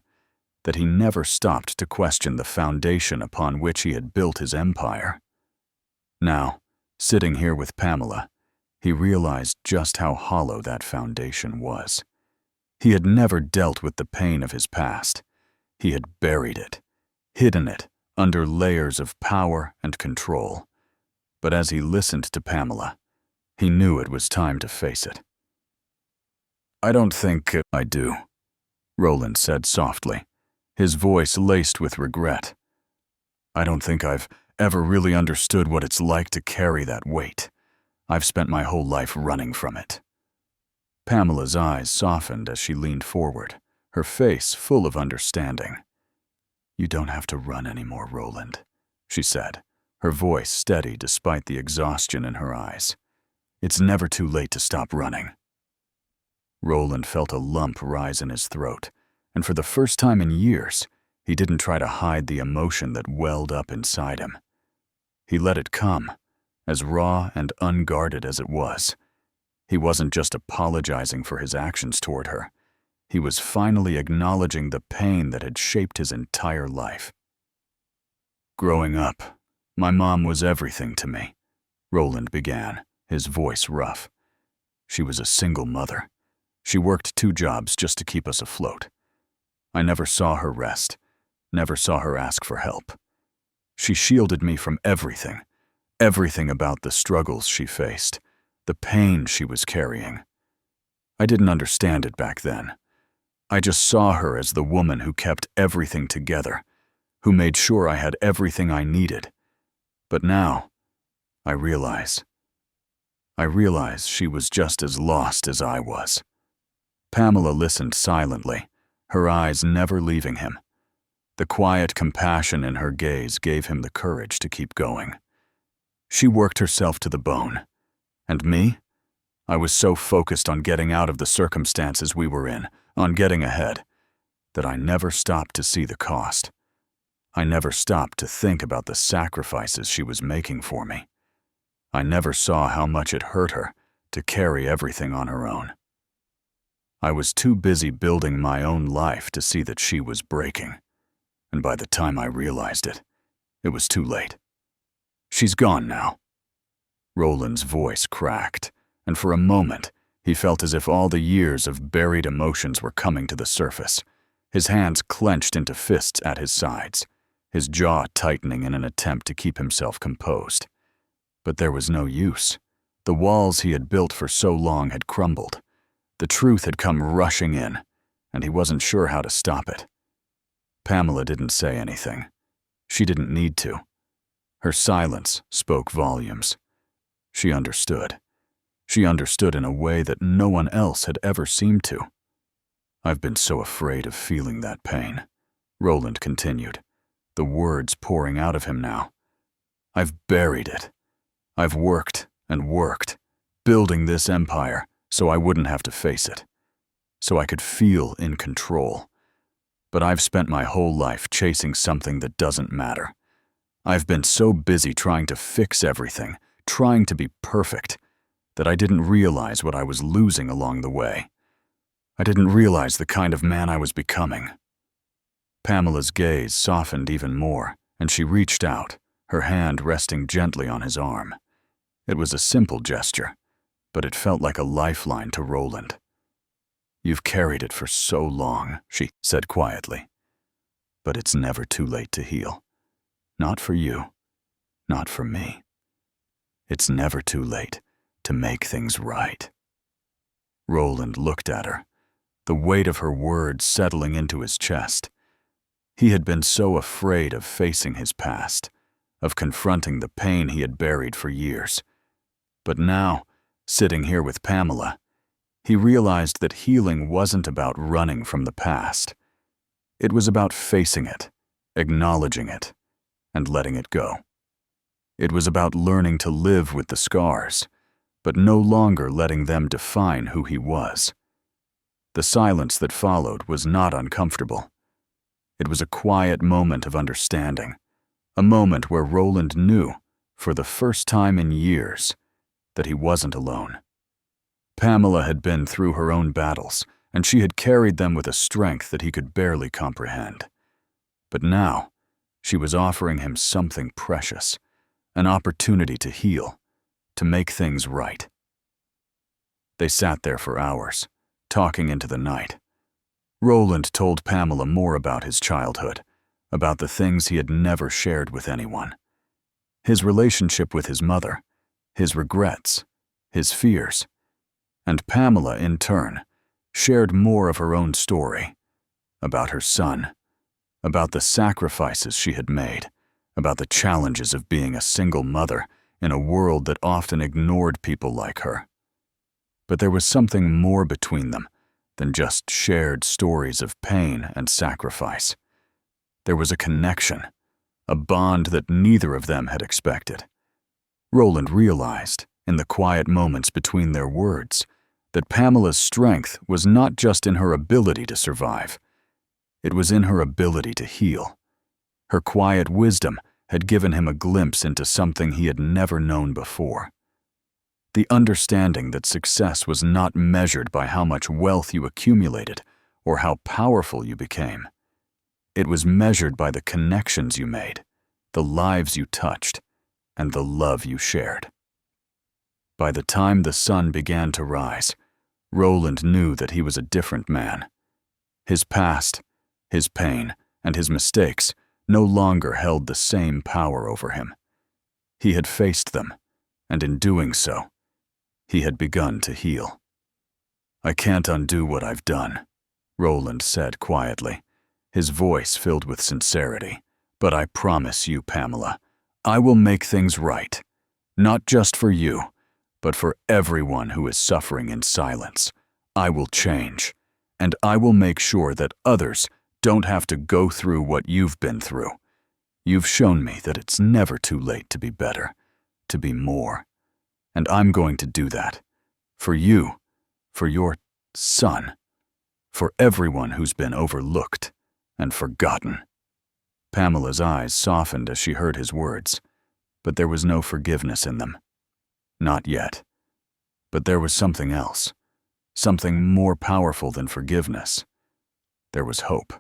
Speaker 1: that he never stopped to question the foundation upon which he had built his empire. Now, sitting here with Pamela, he realized just how hollow that foundation was. He had never dealt with the pain of his past. He had buried it, hidden it under layers of power and control. But as he listened to Pamela, he knew it was time to face it. "I don't think I do," Roland said softly, his voice laced with regret. "I don't think I've ever really understood what it's like to carry that weight. I've spent my whole life running from it." Pamela's eyes softened as she leaned forward, her face full of understanding. "You don't have to run anymore, Roland," she said, her voice steady despite the exhaustion in her eyes. "It's never too late to stop running." Roland felt a lump rise in his throat, and for the first time in years, he didn't try to hide the emotion that welled up inside him. He let it come, as raw and unguarded as it was. He wasn't just apologizing for his actions toward her. He was finally acknowledging the pain that had shaped his entire life. "Growing up, my mom was everything to me," Roland began, his voice rough. "She was a single mother. She worked 2 jobs just to keep us afloat. I never saw her rest, never saw her ask for help. She shielded me from everything about the struggles she faced, the pain she was carrying. I didn't understand it back then. I just saw her as the woman who kept everything together, who made sure I had everything I needed. But now, I realize she was just as lost as I was." Pamela listened silently, her eyes never leaving him. The quiet compassion in her gaze gave him the courage to keep going. She worked herself to the bone. And me? I was so focused on getting out of the circumstances we were in, on getting ahead, that I never stopped to see the cost. I never stopped to think about the sacrifices she was making for me. I never saw how much it hurt her to carry everything on her own. I was too busy building my own life to see that she was breaking. And by the time I realized it, it was too late. She's gone now. Roland's voice cracked, and for a moment, he felt as if all the years of buried emotions were coming to the surface. His hands clenched into fists at his sides, his jaw tightening in an attempt to keep himself composed. But there was no use. The walls he had built for so long had crumbled. The truth had come rushing in, and he wasn't sure how to stop it. Pamela didn't say anything. She didn't need to. Her silence spoke volumes. She understood. She understood in a way that no one else had ever seemed to. "I've been so afraid of feeling that pain," Roland continued, the words pouring out of him now. "I've buried it. I've worked and worked, building this empire so I wouldn't have to face it, so I could feel in control. But I've spent my whole life chasing something that doesn't matter. I've been so busy trying to fix everything, trying to be perfect, that I didn't realize what I was losing along the way. I didn't realize the kind of man I was becoming." Pamela's gaze softened even more, and she reached out, her hand resting gently on his arm. It was a simple gesture, but it felt like a lifeline to Roland. "You've carried it for so long," she said quietly. "But it's never too late to heal. Not for you, not for me. It's never too late to make things right." Roland looked at her, the weight of her words settling into his chest. He had been so afraid of facing his past, of confronting the pain he had buried for years. But now, sitting here with Pamela, he realized that healing wasn't about running from the past. It was about facing it, acknowledging it, and letting it go. It was about learning to live with the scars, but no longer letting them define who he was. The silence that followed was not uncomfortable. It was a quiet moment of understanding, a moment where Roland knew, for the first time in years, that he wasn't alone. Pamela had been through her own battles, and she had carried them with a strength that he could barely comprehend. But now, she was offering him something precious, an opportunity to heal, to make things right. They sat there for hours, talking into the night. Roland told Pamela more about his childhood, about the things he had never shared with anyone. His relationship with his mother, his regrets, his fears. And Pamela, in turn, shared more of her own story, about her son, about the sacrifices she had made, about the challenges of being a single mother in a world that often ignored people like her. But there was something more between them than just shared stories of pain and sacrifice. There was a connection, a bond that neither of them had expected. Roland realized, in the quiet moments between their words, that Pamela's strength was not just in her ability to survive. It was in her ability to heal. Her quiet wisdom had given him a glimpse into something he had never known before. The understanding that success was not measured by how much wealth you accumulated or how powerful you became. It was measured by the connections you made, the lives you touched, and the love you shared. By the time the sun began to rise, Roland knew that he was a different man. His past, his pain, and his mistakes no longer held the same power over him. He had faced them, and in doing so, he had begun to heal. "I can't undo what I've done," Roland said quietly, his voice filled with sincerity. "But I promise you, Pamela, I will make things right, not just for you, but for everyone who is suffering in silence. I will change, and I will make sure that others don't have to go through what you've been through. You've shown me that it's never too late to be better, to be more. And I'm going to do that. For you, for your son, for everyone who's been overlooked and forgotten." Pamela's eyes softened as she heard his words, but there was no forgiveness in them. Not yet. But there was something else, something more powerful than forgiveness. There was hope.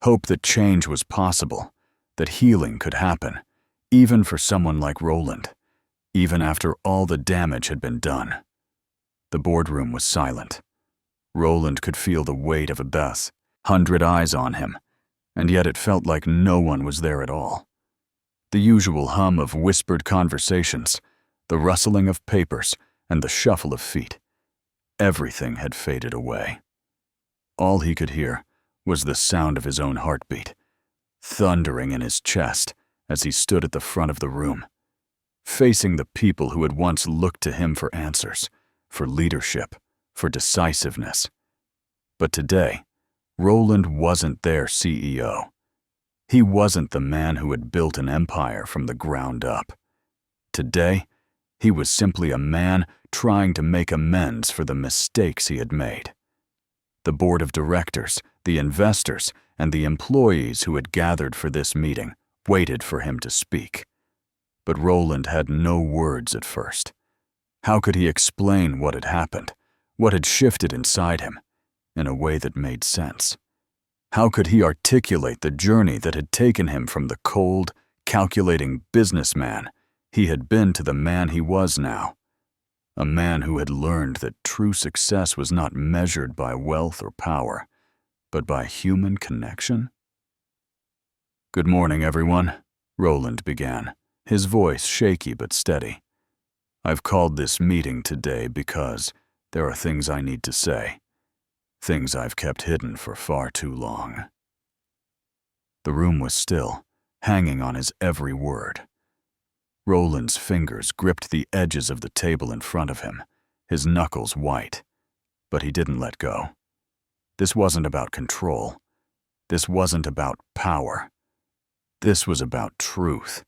Speaker 1: Hope that change was possible, that healing could happen, even for someone like Roland, even after all the damage had been done. The boardroom was silent. Roland could feel the weight of 100 eyes on him, and yet it felt like no one was there at all. The usual hum of whispered conversations, the rustling of papers, and the shuffle of feet. Everything had faded away. All he could hear was the sound of his own heartbeat, thundering in his chest as he stood at the front of the room, facing the people who had once looked to him for answers, for leadership, for decisiveness. But today, Roland wasn't their CEO. He wasn't the man who had built an empire from the ground up. Today, he was simply a man trying to make amends for the mistakes he had made. The board of directors, the investors, and the employees who had gathered for this meeting waited for him to speak. But Roland had no words at first. How could he explain what had happened, what had shifted inside him, in a way that made sense? How could he articulate the journey that had taken him from the cold, calculating businessman he had been to the man he was now? A man who had learned that true success was not measured by wealth or power, but by human connection? "Good morning, everyone," Roland began, his voice shaky but steady. "I've called this meeting today because there are things I need to say, things I've kept hidden for far too long." The room was still, hanging on his every word. Roland's fingers gripped the edges of the table in front of him, his knuckles white, but he didn't let go. This wasn't about control. This wasn't about power. This was about truth.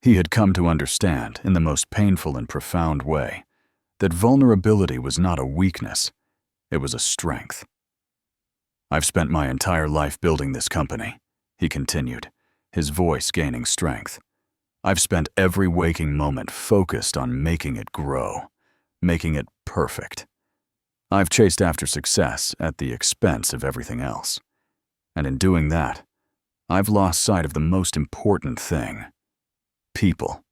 Speaker 1: He had come to understand, in the most painful and profound way, that vulnerability was not a weakness, it was a strength. "I've spent my entire life building this company," he continued, his voice gaining strength. "I've spent every waking moment focused on making it grow, making it perfect. I've chased after success at the expense of everything else. And in doing that, I've lost sight of the most important thing: people.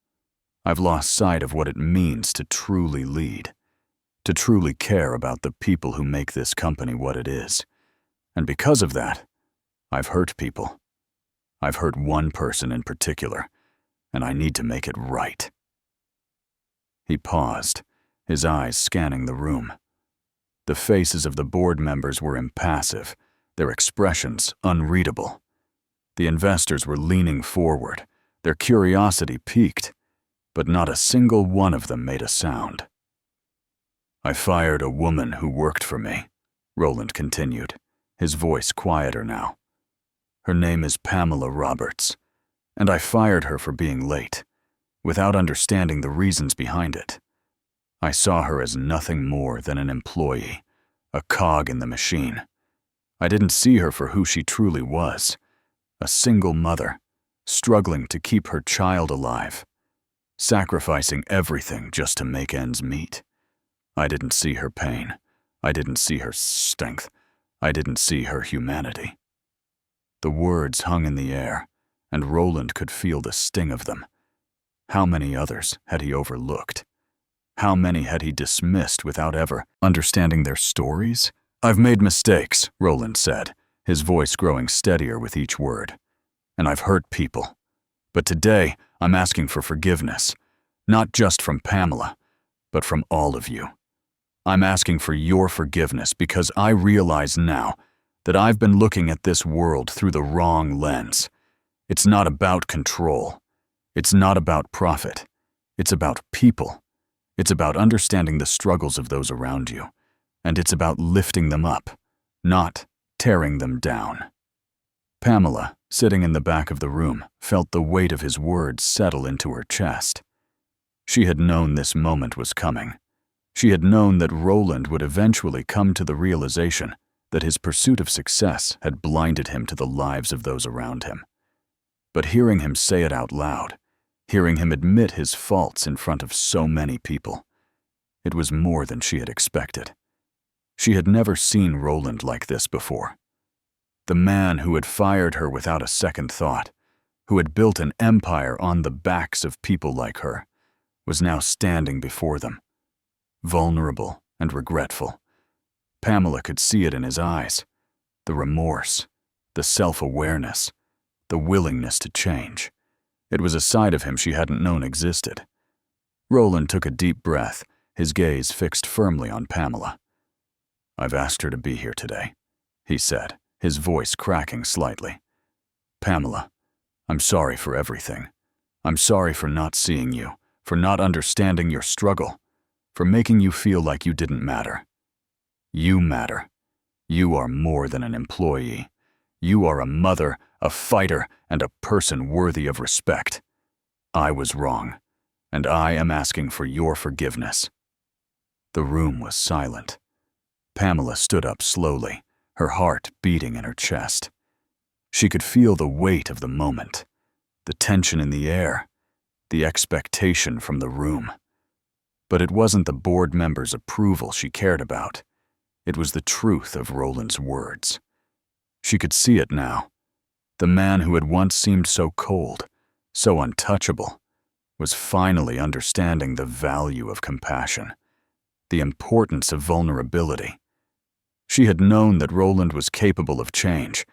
Speaker 1: I've lost sight of what it means to truly lead, to truly care about the people who make this company what it is. And because of that, I've hurt people. I've hurt one person in particular, and I need to make it right." He paused, his eyes scanning the room. The faces of the board members were impassive, their expressions unreadable. The investors were leaning forward, their curiosity piqued, but not a single one of them made a sound. "I fired a woman who worked for me," Roland continued, his voice quieter now. "Her name is Pamela Roberts, and I fired her for being late, without understanding the reasons behind it. I saw her as nothing more than an employee, a cog in the machine. I didn't see her for who she truly was, a single mother, struggling to keep her child alive, sacrificing everything just to make ends meet. I didn't see her pain. I didn't see her strength. I didn't see her humanity." The words hung in the air, and Roland could feel the sting of them. How many others had he overlooked? How many had he dismissed without ever understanding their stories? "I've made mistakes," Roland said, his voice growing steadier with each word. "And I've hurt people. But today, I'm asking for forgiveness, not just from Pamela, but from all of you. I'm asking for your forgiveness because I realize now that I've been looking at this world through the wrong lens. It's not about control. It's not about profit. It's about people. It's about understanding the struggles of those around you. And it's about lifting them up, not tearing them down." Pamela, sitting in the back of the room, felt the weight of his words settle into her chest. She had known this moment was coming. She had known that Roland would eventually come to the realization that his pursuit of success had blinded him to the lives of those around him. But hearing him say it out loud, hearing him admit his faults in front of so many people, it was more than she had expected. She had never seen Roland like this before. The man who had fired her without a second thought, who had built an empire on the backs of people like her, was now standing before them, vulnerable and regretful. Pamela could see it in his eyes, the remorse, the self-awareness, the willingness to change. It was a side of him she hadn't known existed. Roland took a deep breath, his gaze fixed firmly on Pamela. "I've asked her to be here today," he said, his voice cracking slightly. "Pamela, I'm sorry for everything. I'm sorry for not seeing you, for not understanding your struggle, for making you feel like you didn't matter. You matter. You are more than an employee. You are a mother, a fighter, and a person worthy of respect. I was wrong, and I am asking for your forgiveness." The room was silent. Pamela stood up slowly, her heart beating in her chest. She could feel the weight of the moment, the tension in the air, the expectation from the room. But it wasn't the board members' approval she cared about. It was the truth of Roland's words. She could see it now. The man who had once seemed so cold, so untouchable, was finally understanding the value of compassion, the importance of vulnerability. She had known that Roland was capable of change,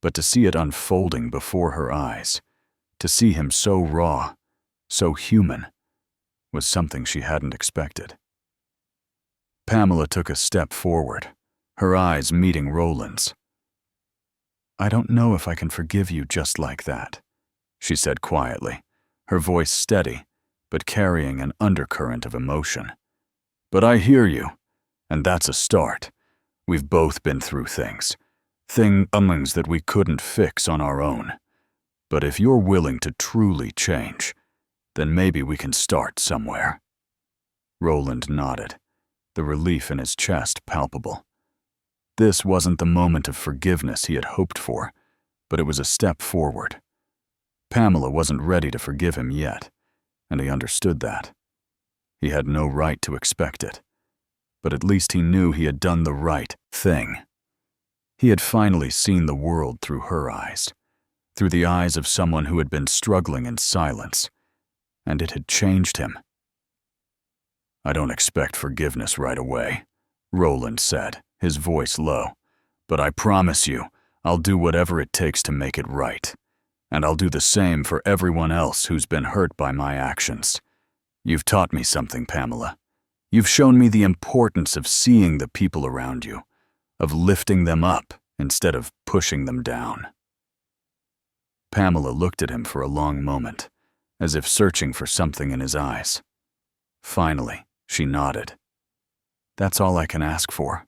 Speaker 1: but to see it unfolding before her eyes, to see him so raw, so human, was something she hadn't expected. Pamela took a step forward, her eyes meeting Roland's. "I don't know if I can forgive you just like that," she said quietly, her voice steady, but carrying an undercurrent of emotion. "But I hear you, and that's a start. We've both been through things that we couldn't fix on our own. But if you're willing to truly change, then maybe we can start somewhere." Roland nodded, the relief in his chest palpable. This wasn't the moment of forgiveness he had hoped for, but it was a step forward. Pamela wasn't ready to forgive him yet, and he understood that. He had no right to expect it, but at least he knew he had done the right thing. He had finally seen the world through her eyes, through the eyes of someone who had been struggling in silence, and it had changed him. "I don't expect forgiveness right away," Roland said, his voice low, "but I promise you, I'll do whatever it takes to make it right. And I'll do the same for everyone else who's been hurt by my actions. You've taught me something, Pamela. You've shown me the importance of seeing the people around you, of lifting them up instead of pushing them down." Pamela looked at him for a long moment, as if searching for something in his eyes. Finally, she nodded. "That's all I can ask for."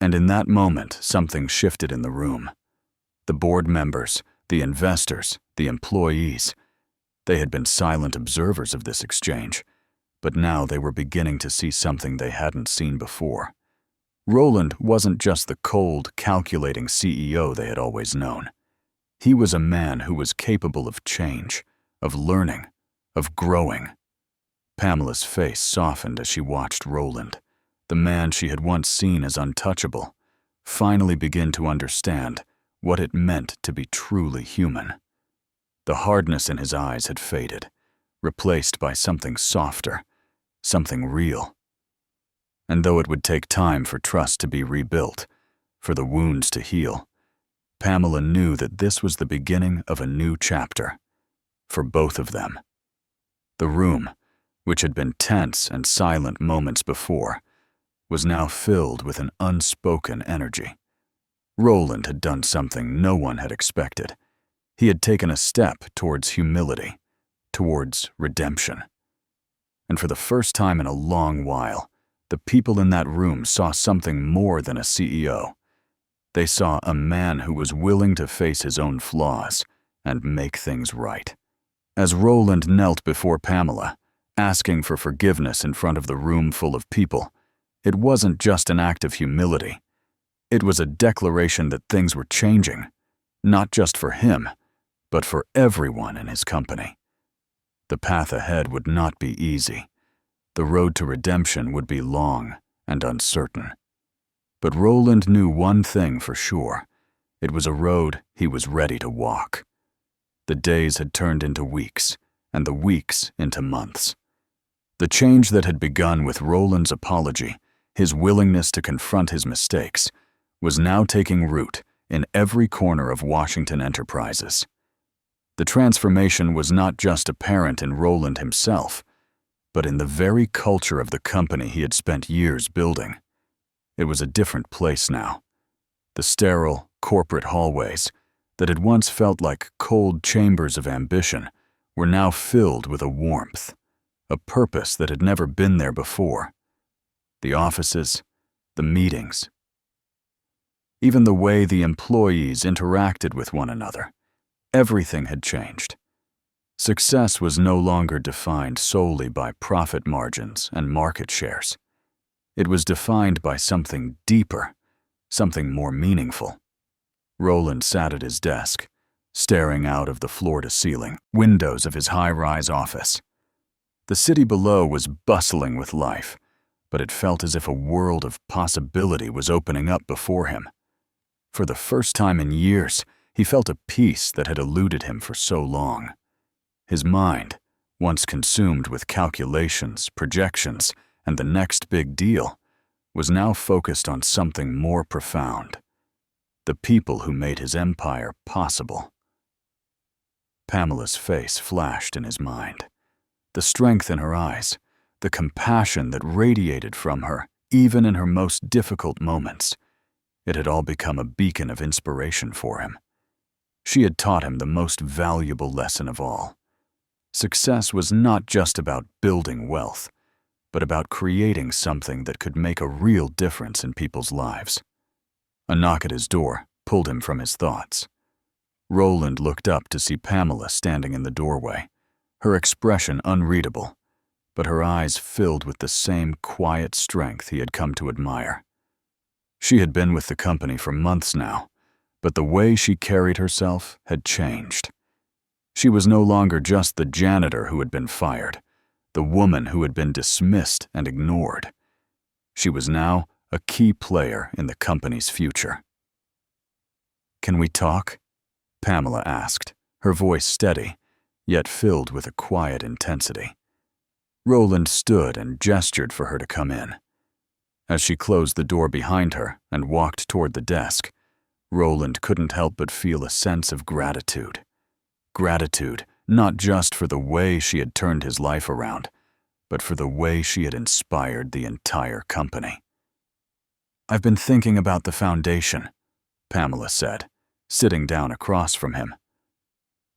Speaker 1: And in that moment, something shifted in the room. The board members, the investors, the employees, they had been silent observers of this exchange, but now they were beginning to see something they hadn't seen before. Roland wasn't just the cold, calculating CEO they had always known. He was a man who was capable of change, of learning, of growing. Pamela's face softened as she watched Roland, the man she had once seen as untouchable, finally begin to understand what it meant to be truly human. The hardness in his eyes had faded, replaced by something softer, something real. And though it would take time for trust to be rebuilt, for the wounds to heal, Pamela knew that this was the beginning of a new chapter, for both of them. The room, which had been tense and silent moments before, was now filled with an unspoken energy. Roland had done something no one had expected. He had taken a step towards humility, towards redemption. And for the first time in a long while, the people in that room saw something more than a CEO. They saw a man who was willing to face his own flaws and make things right. As Roland knelt before Pamela, asking for forgiveness in front of the room full of people, it wasn't just an act of humility. It was a declaration that things were changing, not just for him, but for everyone in his company. The path ahead would not be easy. The road to redemption would be long and uncertain. But Roland knew one thing for sure. It was a road he was ready to walk. The days had turned into weeks, and the weeks into months. The change that had begun with Roland's apology, his willingness to confront his mistakes, was now taking root in every corner of Washington Enterprises. The transformation was not just apparent in Roland himself, but in the very culture of the company he had spent years building. It was a different place now. The sterile, corporate hallways that had once felt like cold chambers of ambition were now filled with a warmth, a purpose that had never been there before. The offices, the meetings, even the way the employees interacted with one another, everything had changed. Success was no longer defined solely by profit margins and market shares. It was defined by something deeper, something more meaningful. Roland sat at his desk, staring out of the floor-to-ceiling windows of his high-rise office. The city below was bustling with life, but it felt as if a world of possibility was opening up before him. For the first time in years, he felt a peace that had eluded him for so long. His mind, once consumed with calculations, projections, and the next big deal, was now focused on something more profound: the people who made his empire possible. Pamela's face flashed in his mind. The strength in her eyes, the compassion that radiated from her, even in her most difficult moments. It had all become a beacon of inspiration for him. She had taught him the most valuable lesson of all. Success was not just about building wealth, but about creating something that could make a real difference in people's lives. A knock at his door pulled him from his thoughts. Roland looked up to see Pamela standing in the doorway, her expression unreadable, but her eyes filled with the same quiet strength he had come to admire. She had been with the company for months now, but the way she carried herself had changed. She was no longer just the janitor who had been fired, the woman who had been dismissed and ignored. She was now a key player in the company's future. "Can we talk?" Pamela asked, her voice steady, yet filled with a quiet intensity. Roland stood and gestured for her to come in. As she closed the door behind her and walked toward the desk, Roland couldn't help but feel a sense of gratitude. Gratitude not just for the way she had turned his life around, but for the way she had inspired the entire company. "I've been thinking about the foundation," Pamela said, sitting down across from him.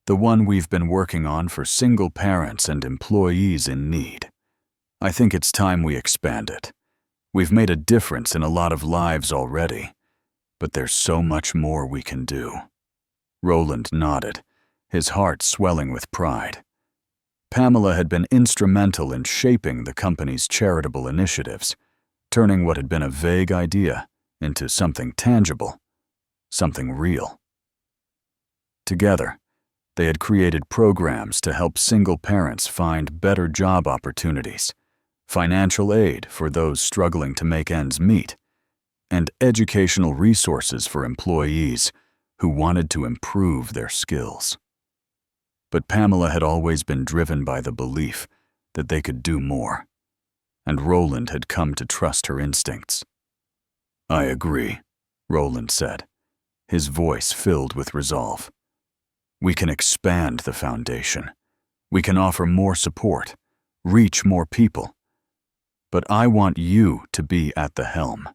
Speaker 1: "The one we've been working on for single parents and employees in need. I think it's time we expand it. We've made a difference in a lot of lives already, but there's so much more we can do." Roland nodded, his heart swelling with pride. Pamela had been instrumental in shaping the company's charitable initiatives, turning what had been a vague idea into something tangible, something real. Together, they had created programs to help single parents find better job opportunities, financial aid for those struggling to make ends meet, and educational resources for employees who wanted to improve their skills. But Pamela had always been driven by the belief that they could do more, and Roland had come to trust her instincts. "I agree," Roland said, his voice filled with resolve. "We can expand the foundation. We can offer more support, reach more people. But I want you to be at the helm.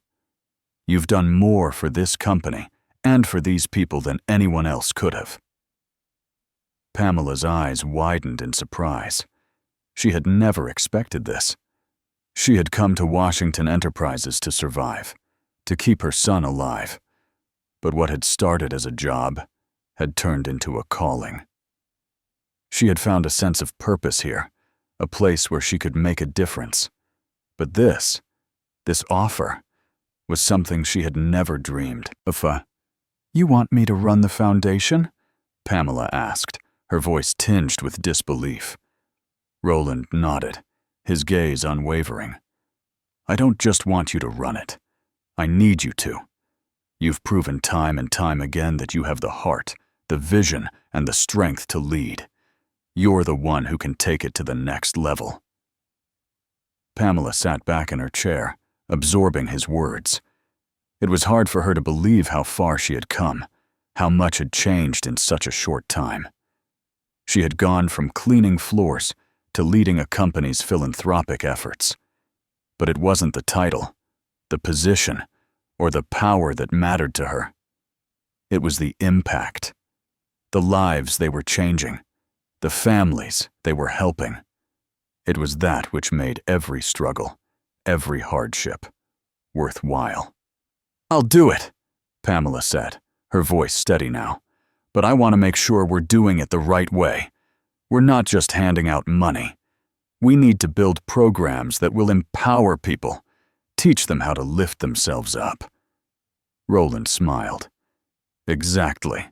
Speaker 1: You've done more for this company and for these people than anyone else could have." Pamela's eyes widened in surprise. She had never expected this. She had come to Washington Enterprises to survive, to keep her son alive. But what had started as a job had turned into a calling. She had found a sense of purpose here, a place where she could make a difference. But this offer, was something she had never dreamed of. "You want me to run the foundation?" Pamela asked, her voice tinged with disbelief. Roland nodded, his gaze unwavering. "I don't just want you to run it. I need you to. You've proven time and time again that you have the heart, the vision, and the strength to lead. You're the one who can take it to the next level." Pamela sat back in her chair, absorbing his words. It was hard for her to believe how far she had come, how much had changed in such a short time. She had gone from cleaning floors to leading a company's philanthropic efforts. But it wasn't the title, the position, or the power that mattered to her. It was the impact, the lives they were changing, the families they were helping. It was that which made every struggle, every hardship, worthwhile. "I'll do it," Pamela said, her voice steady now. "But I want to make sure we're doing it the right way. We're not just handing out money. We need to build programs that will empower people, teach them how to lift themselves up." Roland smiled. "Exactly.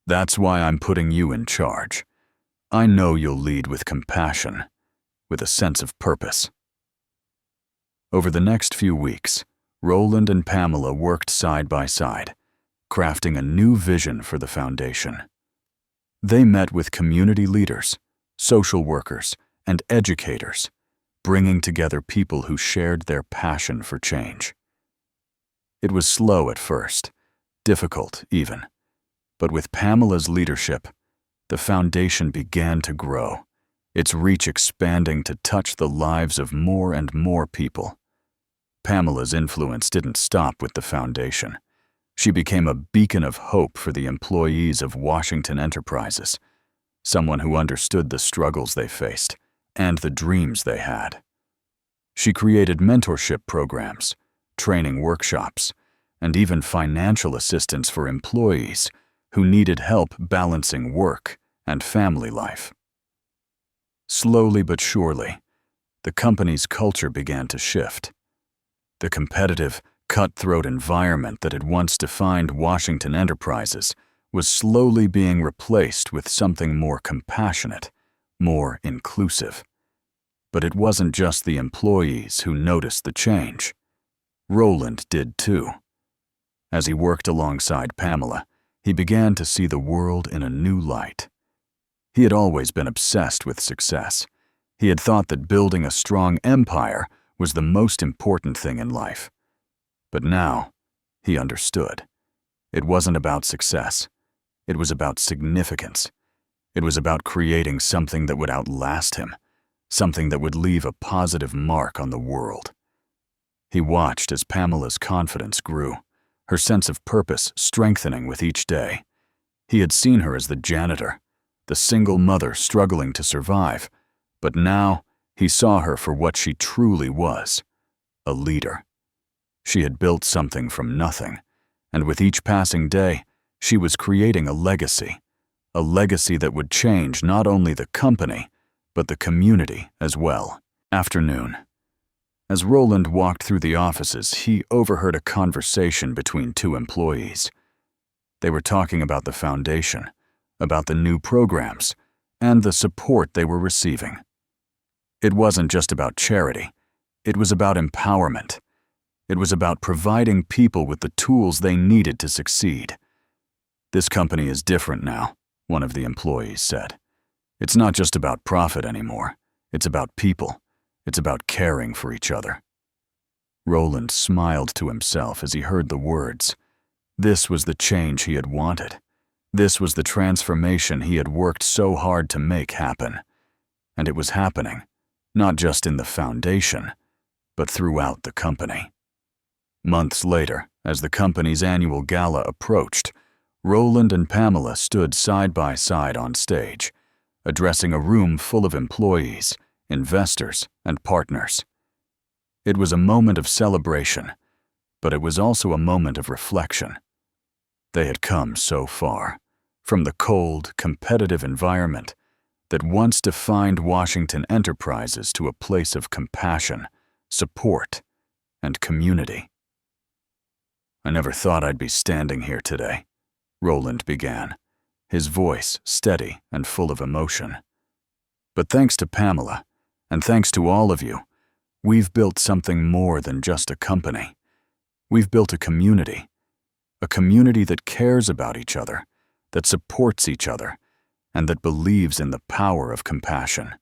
Speaker 1: That's why I'm putting you in charge. I know you'll lead with compassion, with a sense of purpose." Over the next few weeks, Roland and Pamela worked side by side, crafting a new vision for the foundation. They met with community leaders, social workers, and educators, bringing together people who shared their passion for change. It was slow at first, difficult even, but with Pamela's leadership, the foundation began to grow, its reach expanding to touch the lives of more and more people. Pamela's influence didn't stop with the foundation. She became a beacon of hope for the employees of Washington Enterprises, someone who understood the struggles they faced and the dreams they had. She created mentorship programs, training workshops, and even financial assistance for employees who needed help balancing work and family life. Slowly but surely, the company's culture began to shift. The competitive, cutthroat environment that had once defined Washington Enterprises was slowly being replaced with something more compassionate, more inclusive. But it wasn't just the employees who noticed the change. Roland did too. As he worked alongside Pamela, he began to see the world in a new light. He had always been obsessed with success. He had thought that building a strong empire was the most important thing in life. But now, he understood. It wasn't about success. It was about significance. It was about creating something that would outlast him, something that would leave a positive mark on the world. He watched as Pamela's confidence grew, her sense of purpose strengthening with each day. He had seen her as the janitor, the single mother struggling to survive, but now he saw her for what she truly was, a leader. She had built something from nothing, and with each passing day, she was creating a legacy that would change not only the company, but the community as well. Afternoon. As Roland walked through the offices, he overheard a conversation between two employees. They were talking about the foundation, about the new programs, and the support they were receiving. It wasn't just about charity. It was about empowerment. It was about providing people with the tools they needed to succeed. "This company is different now," one of the employees said. "It's not just about profit anymore. It's about people. It's about caring for each other." Roland smiled to himself as he heard the words. This was the change he had wanted. This was the transformation he had worked so hard to make happen. And it was happening, not just in the foundation, but throughout the company. Months later, as the company's annual gala approached, Roland and Pamela stood side by side on stage, addressing a room full of employees, investors, and partners. It was a moment of celebration, but it was also a moment of reflection. They had come so far, from the cold, competitive environment that once defined Washington Enterprises to a place of compassion, support, and community. "I never thought I'd be standing here today," Roland began, his voice steady and full of emotion. "But thanks to Pamela, and thanks to all of you, we've built something more than just a company. We've built a community that cares about each other, that supports each other, and that believes in the power of compassion."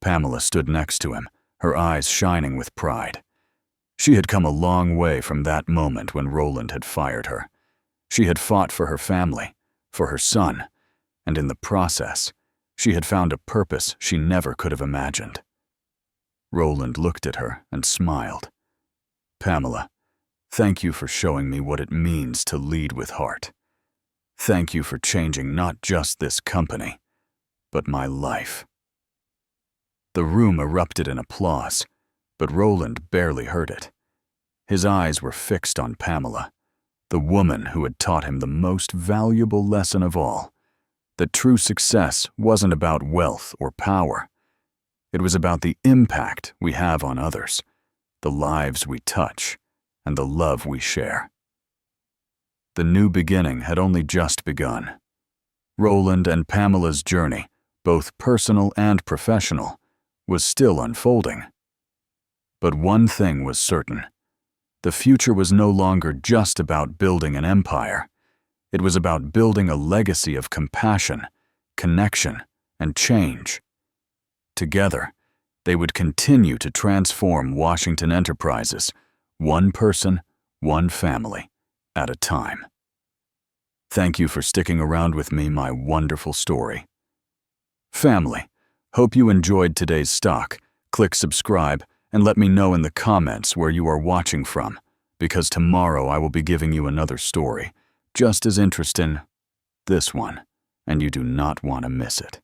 Speaker 1: Pamela stood next to him, her eyes shining with pride. She had come a long way from that moment when Roland had fired her. She had fought for her family, for her son, and in the process, She had found a purpose she never could have imagined. Roland looked at her and smiled. "Pamela, thank you for showing me what it means to lead with heart. Thank you for changing not just this company, but my life." The room erupted in applause, but Roland barely heard it. His eyes were fixed on Pamela, the woman who had taught him the most valuable lesson of all, that true success wasn't about wealth or power. It was about the impact we have on others, the lives we touch, and the love we share. The new beginning had only just begun. Roland and Pamela's journey, both personal and professional, was still unfolding. But one thing was certain. The future was no longer just about building an empire. It was about building a legacy of compassion, connection, and change. Together, they would continue to transform Washington Enterprises, one person, one family, at a time. Thank you for sticking around with me, my wonderful story. Family, hope you enjoyed today's stock. Click subscribe and let me know in the comments where you are watching from, because tomorrow I will be giving you another story, just as interesting, this one, and you do not want to miss it.